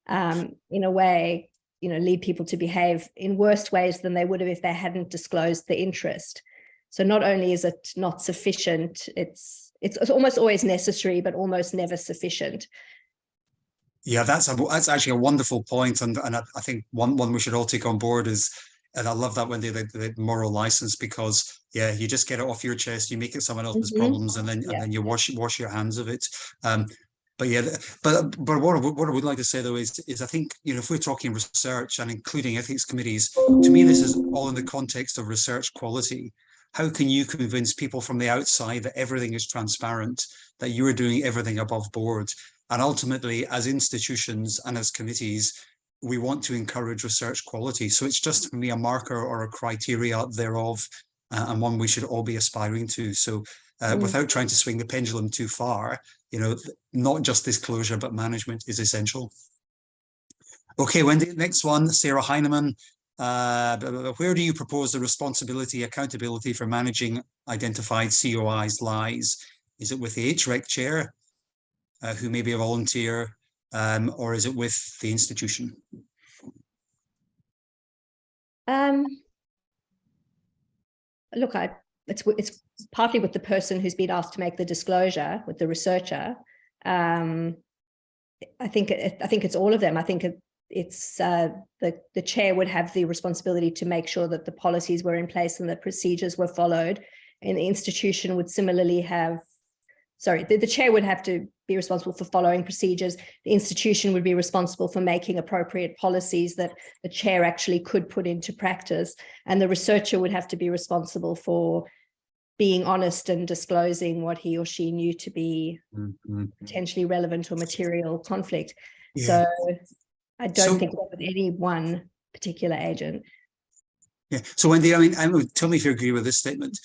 in a way, lead people to behave in worse ways than they would have if they hadn't disclosed the interest. So not only is it not sufficient, it's almost always necessary, but almost never sufficient. Yeah, that's actually a wonderful point, and I think one we should all take on board is, and I love that, Wendy, the moral license, because you just get it off your chest, you make it someone else's problems, and then you wash your hands of it. But what I would like to say though is I think if we're talking research and including ethics committees, to me this is all in the context of research quality. How can you convince people from the outside that everything is transparent, that you are doing everything above board? And ultimately, as institutions and as committees, we want to encourage research quality. So it's just for me a marker or a criteria thereof, and one we should all be aspiring to. So without trying to swing the pendulum too far, not just disclosure, but management is essential. Okay, Wendy, next one, Sarah Heinemann. Where do you propose the responsibility, accountability for managing identified COIs lies? Is it with the HREC chair, who may be a volunteer, or is it with the institution? Look, it's partly with the person who's been asked to make the disclosure, with the researcher. I think it's all of them. I think it's the chair would have the responsibility to make sure that the policies were in place and the procedures were followed, and the institution would similarly have. The chair would have to be responsible for following procedures. The institution would be responsible for making appropriate policies that the chair actually could put into practice. And the researcher would have to be responsible for being honest and disclosing what he or she knew to be potentially relevant or material conflict. Yeah. So I don't think with any one particular agent. Yeah. So Wendy, tell me if you agree with this statement.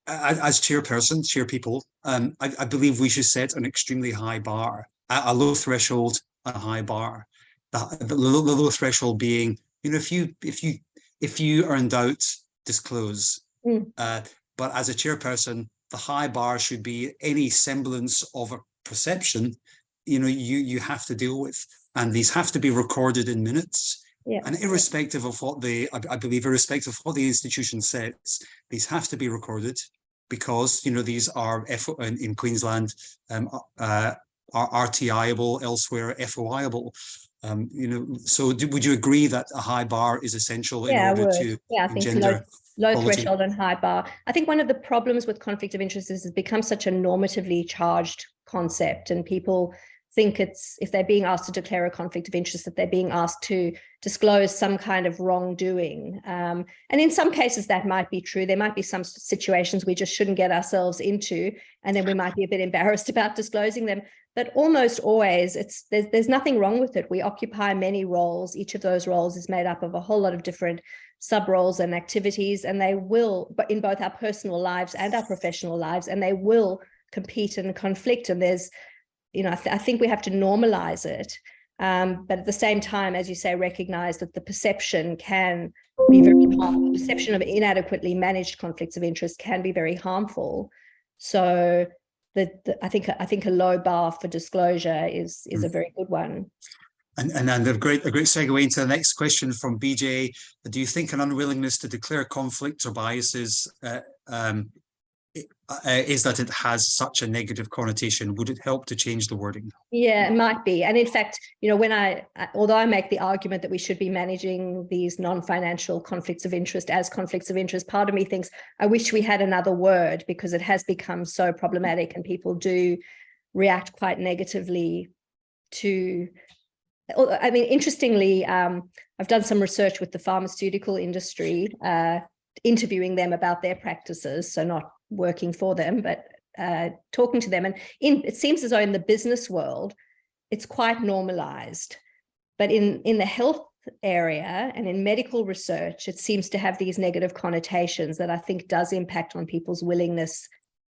As chair people, I believe we should set an extremely high bar, a low threshold, a high bar. The low threshold being, if you are in doubt, disclose. But as a chairperson, the high bar should be any semblance of a perception, you have to deal with, and these have to be recorded in minutes. Yeah. And irrespective of what irrespective of what the institution says, these have to be recorded. because, you know, these are in Queensland are RTIable, elsewhere FOIable. You know, so would you agree that a high bar is essential in order to I think engender low quality? threshold and high bar. I think one of the problems with conflict of interest is it's become such a normatively charged concept, and people think it's, if they're being asked to declare a conflict of interest, that they're being asked to disclose some kind of wrongdoing. And in some cases that might be true. There might be some situations we just shouldn't get ourselves into, and then we might be a bit embarrassed about disclosing them. But almost always there's nothing wrong with it. We occupy many roles. Each of those roles is made up of a whole lot of different sub-roles and activities, and they will, but in both our personal lives and our professional lives, and they will compete and conflict. And there's, you know, I think we have to normalize it. But at the same time, as you say, recognize that the perception can be very harmful. The perception of inadequately managed conflicts of interest can be very harmful. So I think a low bar for disclosure is a very good one. And a great segue into the next question from BJ. Do you think an unwillingness to declare conflicts or biases is that it has such a negative connotation? Would it help to change the wording? Yeah, it might be. And in fact, you know, although I make the argument that we should be managing these non-financial conflicts of interest as conflicts of interest, part of me thinks I wish we had another word, because it has become so problematic and people do react quite negatively to. I mean, interestingly, I've done some research with the pharmaceutical industry, interviewing them about their practices, so not working for them, but talking to them. And it seems as though in the business world, it's quite normalized. But in the health area and in medical research, it seems to have these negative connotations that I think does impact on people's willingness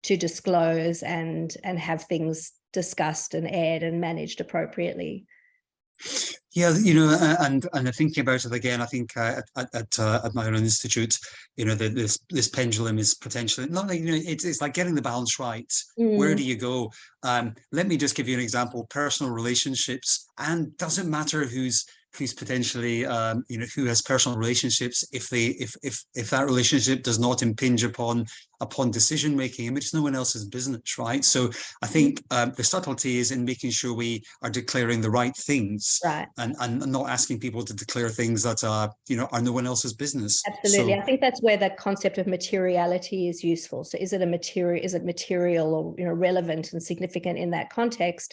to disclose and have things discussed and aired and managed appropriately. Yeah, you know, and thinking about it again, I think at my own institute, you know, this pendulum is potentially not like, you know, it's like getting the balance right. Where do you go? Let me just give you an example: personal relationships, and doesn't matter who's potentially you know, who has personal relationships, if that relationship does not impinge upon decision making. I mean, it's no one else's business, right? So I think the subtlety is in making sure we are declaring the right things, right, and not asking people to declare things that you know, are no one else's business. Absolutely. So, I think that's where the concept of materiality is useful. So is it material or, you know, relevant and significant in that context?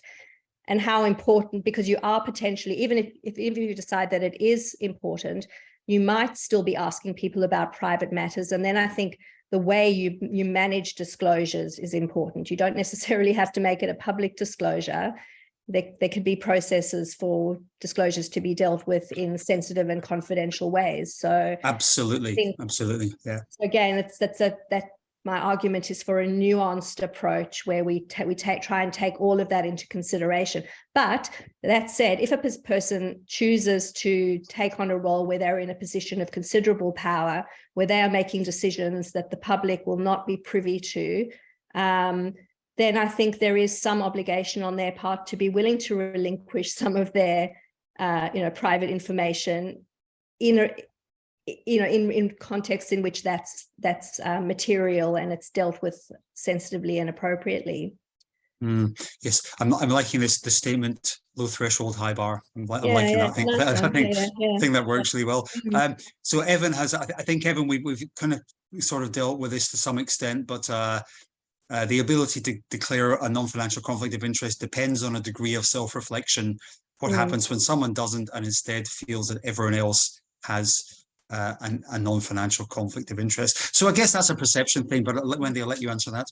And how important, because you are potentially, even if you decide that it is important, you might still be asking people about private matters. And then I think the way you manage disclosures is important. You don't necessarily have to make it a public disclosure. There could be processes for disclosures to be dealt with in sensitive and confidential ways. So absolutely, yeah. So again, that my argument is for a nuanced approach where we try and take all of that into consideration. But that said, if a person chooses to take on a role where they're in a position of considerable power, where they are making decisions that the public will not be privy to, then I think there is some obligation on their part to be willing to relinquish some of their, you know, private information in contexts in which that's material and it's dealt with sensitively and appropriately. Yes, I'm liking the statement: low threshold, high bar. I'm liking that. I think that works really well. So Evan has, I think Evan, we've kind of sort of dealt with this to some extent, but the ability to declare a non-financial conflict of interest depends on a degree of self-reflection. What happens when someone doesn't and instead feels that everyone else has a non-financial conflict of interest? So I guess that's a perception thing, but Wendy, I'll let you answer that.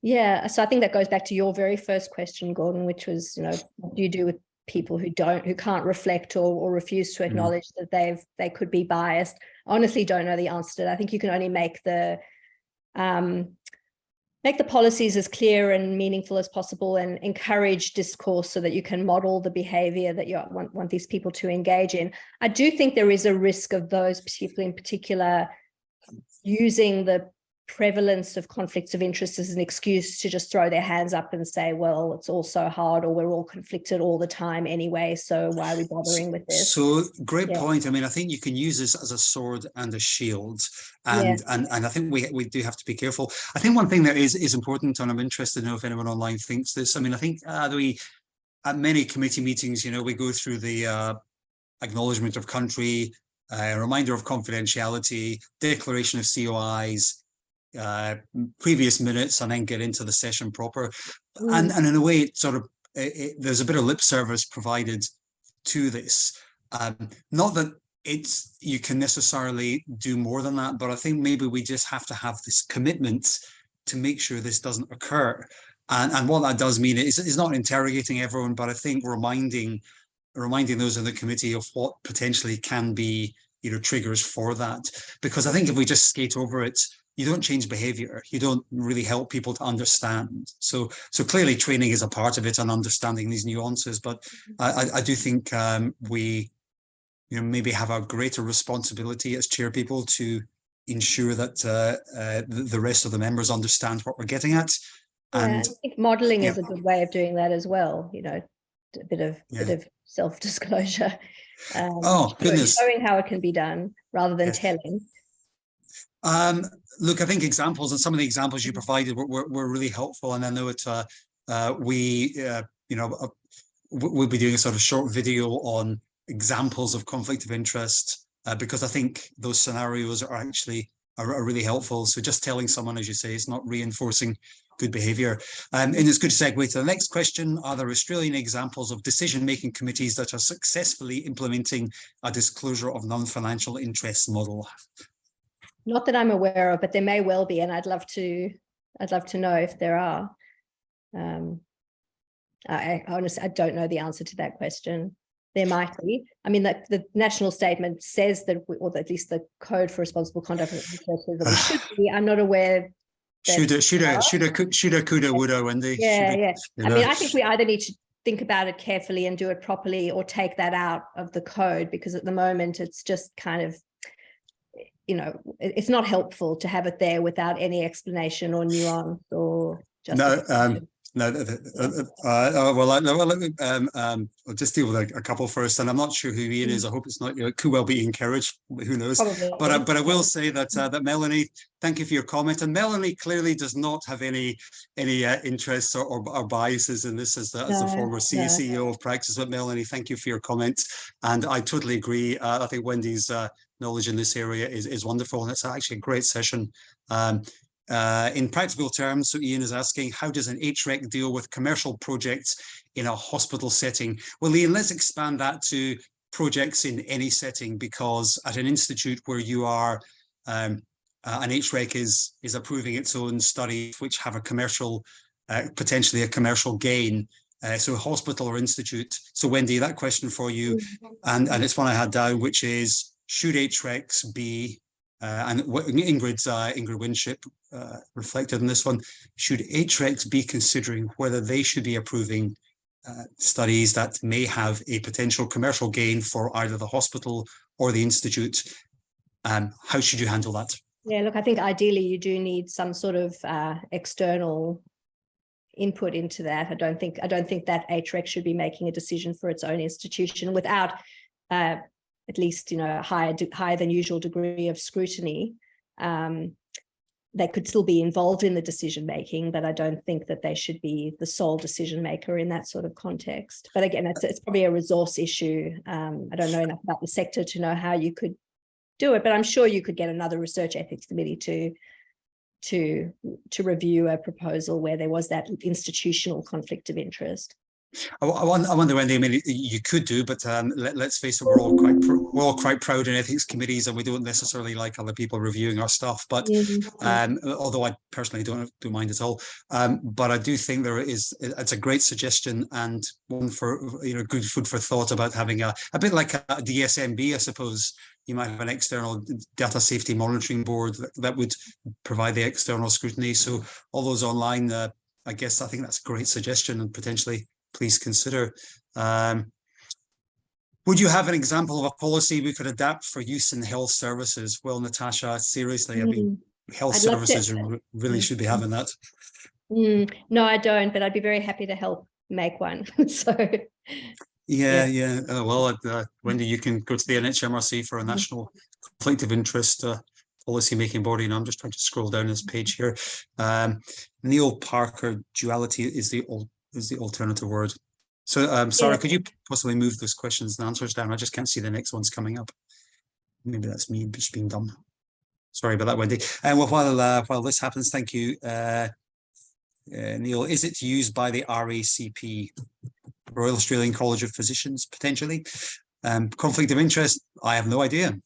Yeah, so I think that goes back to your very first question, Gordon, which was, you know, what do you do with people who can't reflect or refuse to acknowledge that they could be biased? I honestly don't know the answer to that. I think you can only make the policies as clear and meaningful as possible and encourage discourse so that you can model the behavior that you want these people to engage in. I do think there is a risk of those people in particular using the prevalence of conflicts of interest as an excuse to just throw their hands up and say, well, it's all so hard, or we're all conflicted all the time anyway, so why are we bothering with this? So great point. I mean, I think you can use this as a sword and a shield, and I think we do have to be careful. I think one thing that is important, and I'm interested to know if anyone online thinks this. I mean, I think we at many committee meetings, we go through the acknowledgement of country, reminder of confidentiality, declaration of COIs, previous minutes, and then get into the session proper. And in a way, it sort of there's a bit of lip service provided to this. Not that you can necessarily do more than that, but I think maybe we just have to have this commitment to make sure this doesn't occur. And what that does mean is not interrogating everyone, but I think reminding those in the committee of what potentially can be, triggers for that. Because I think if we just skate over it, you don't change behavior. You don't really help people to understand. So clearly training is a part of it and understanding these nuances. But I do think we, maybe have a greater responsibility as chair people to ensure that the rest of the members understand what we're getting at. And I think modeling is a good way of doing that as well. A bit of self-disclosure. Goodness. Showing how it can be done rather than telling. Look, I think examples, and some of the examples you provided were really helpful. And I know we'll be doing a sort of short video on examples of conflict of interest, because I think those scenarios are really helpful. So just telling someone, as you say, it's not reinforcing good behaviour. And it's good to segue to the next question. Are there Australian examples of decision-making committees that are successfully implementing a disclosure of non-financial interests model? Not that I'm aware of, but there may well be, and I'd love to know if there are. I honestly, I don't know the answer to that question. There might be. I mean, the national statement says that, or at least the Code for Responsible Conduct says that we should be. I'm not aware. Shoulda, coulda, woulda, Wendy. Yeah. I mean, I think we either need to think about it carefully and do it properly, or take that out of the code, because at the moment it's just kind of, it's not helpful to have it there without any explanation or nuance or justification. I'll just deal with a couple first, and I'm not sure who Ian is. I hope it's not could well be encouraged. Who knows? Probably. But I will say that that Melanie, thank you for your comment. And Melanie clearly does not have any interests or biases in this as the former CEO of Practice. But Melanie, thank you for your comment, and I totally agree. I think Wendy's knowledge in this area is wonderful, and it's actually a great session. In practical terms, so Ian is asking, how does an HREC deal with commercial projects in a hospital setting? Well, Ian, let's expand that to projects in any setting, because at an institute where you are, an HREC is approving its own studies which have a commercial, potentially a commercial gain. So hospital or institute. So Wendy, that question for you, and it's one I had down, which is, should HRECs be, and Ingrid Winship reflected in this one, should HRECs be considering whether they should be approving studies that may have a potential commercial gain for either the hospital or the institute? How should you handle that? Yeah, look, I think ideally you do need some sort of external input into that. I don't think that HREC should be making a decision for its own institution without at least, a higher than usual degree of scrutiny. They could still be involved in the decision making, but I don't think that they should be the sole decision maker in that sort of context. But again, it's probably a resource issue. I don't know enough about the sector to know how you could do it, but I'm sure you could get another research ethics committee to review a proposal where there was that institutional conflict of interest. I wonder, Wendy, I mean, you could do, but let's face it, we're all quite proud in ethics committees, and we don't necessarily like other people reviewing our stuff. But although I personally don't mind at all, but I do think it's a great suggestion, and one for good food for thought about having a bit like a DSMB, I suppose. You might have an external data safety monitoring board that would provide the external scrutiny. So all those online, I think that's a great suggestion, and potentially please consider. Would you have an example of a policy we could adapt for use in health services? Well, Natasha, seriously, I mean, health I'd love to. services really should be having that. No, I don't, but I'd be very happy to help make one. So Yeah. Well, Wendy, you can go to the NHMRC for a national conflict of interest policy making body. And I'm just trying to scroll down this page here. Neil Parker, duality is the alternative word. So sorry, could you possibly move those questions and answers down? I just can't see the next ones coming up. Maybe that's me just being dumb. Sorry about that, Wendy. Well, while this happens, thank you, Neil. Is it used by the RACP, Royal Australian College of Physicians, potentially? Conflict of interest? I have no idea.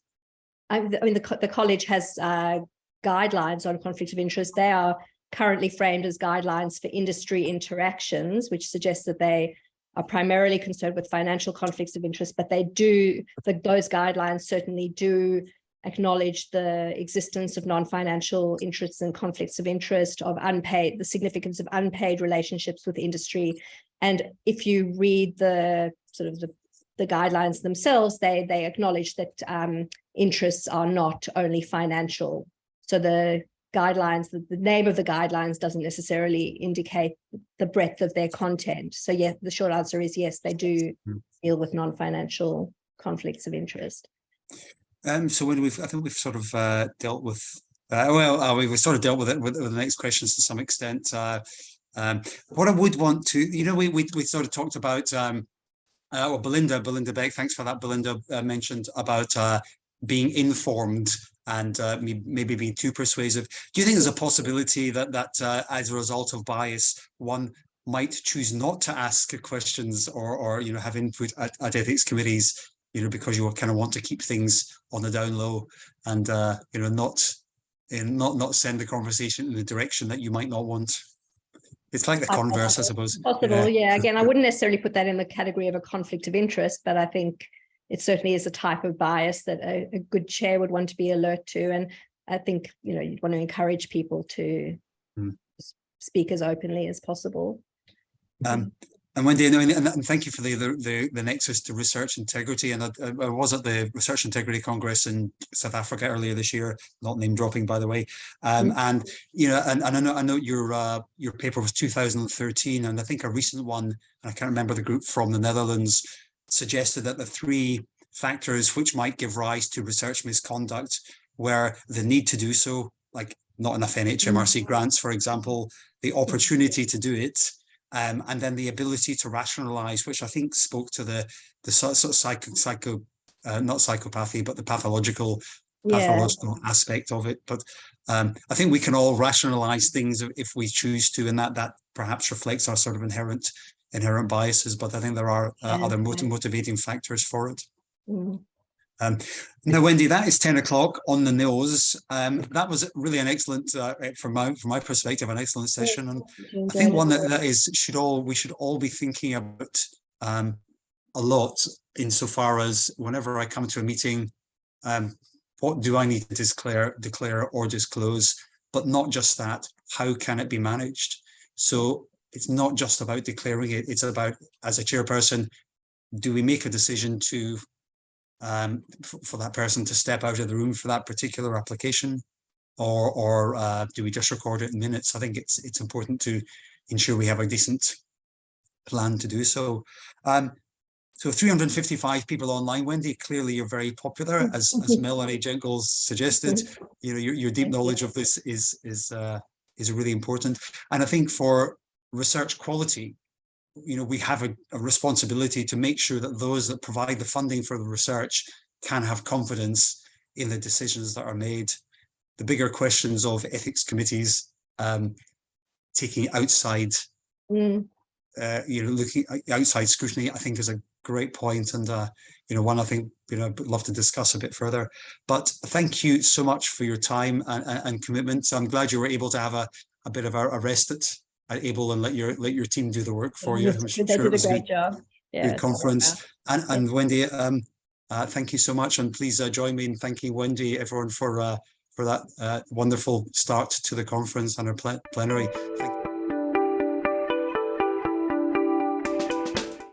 I mean, the college has guidelines on conflict of interest. They are currently framed as guidelines for industry interactions, which suggests that they are primarily concerned with financial conflicts of interest, but those guidelines certainly do acknowledge the existence of non-financial interests and conflicts of interest, the significance of unpaid relationships with industry. And if you read the guidelines themselves, they acknowledge that interests are not only financial. So the guidelines, the name of the guidelines doesn't necessarily indicate the breadth of their content. So yeah, the short answer is yes, they do deal with non-financial conflicts of interest. So when I think we've sort of dealt with, we've sort of dealt with it with the next questions to some extent. What I would want to, we sort of talked about, Belinda Beck, thanks for that. Belinda mentioned about being informed and maybe being too persuasive. Do you think there's a possibility that as a result of bias, one might choose not to ask questions or have input at ethics committees, because you kind of want to keep things on the down low and not send the conversation in the direction that you might not want? It's like the converse, I suppose. Possible, yeah. Again, I wouldn't necessarily put that in the category of a conflict of interest, but I think it certainly is a type of bias that a good chair would want to be alert to. And I think, you'd want to encourage people to speak as openly as possible. And Wendy, and thank you for the nexus to research integrity. And I was at the Research Integrity Congress in South Africa earlier this year, not name dropping, by the way. And I know your paper was 2013, and I think a recent one, and I can't remember the group from the Netherlands, suggested that the three factors which might give rise to research misconduct were the need to do so, like not enough NHMRC grants, for example, the opportunity to do it, and then the ability to rationalize, which I think spoke to the sort of not psychopathy, but the pathological aspect of it. But I think we can all rationalize things if we choose to, and that perhaps reflects our sort of inherent biases. But I think there are other motivating factors for it. Now, Wendy, that is 10 o'clock on the nose. That was really an excellent, from my perspective, an excellent session. And I think one that we should all be thinking about a lot, insofar as whenever I come to a meeting, what do I need to declare or disclose? But not just that, how can it be managed? So it's not just about declaring it, it's about, as a chairperson, do we make a decision to for that person to step out of the room for that particular application, or do we just record it in minutes? I think it's important to ensure we have a decent plan to do so. So 355 people online, Wendy. Clearly, you're very popular, as Melanie Jengels suggested. Your deep knowledge of this is really important, and I think for research quality, we have a responsibility to make sure that those that provide the funding for the research can have confidence in the decisions that are made. The bigger questions of ethics committees taking outside, looking outside scrutiny, I think is a great point, and one I think I'd love to discuss a bit further. But thank you so much for your time and commitment. So I'm glad you were able to have a bit of a rest at Able and let your team do the work for you. They did a great job. Good conference. And Wendy, thank you so much. And please join me in thanking Wendy, everyone, for that wonderful start to the conference and our plenary. Thank you.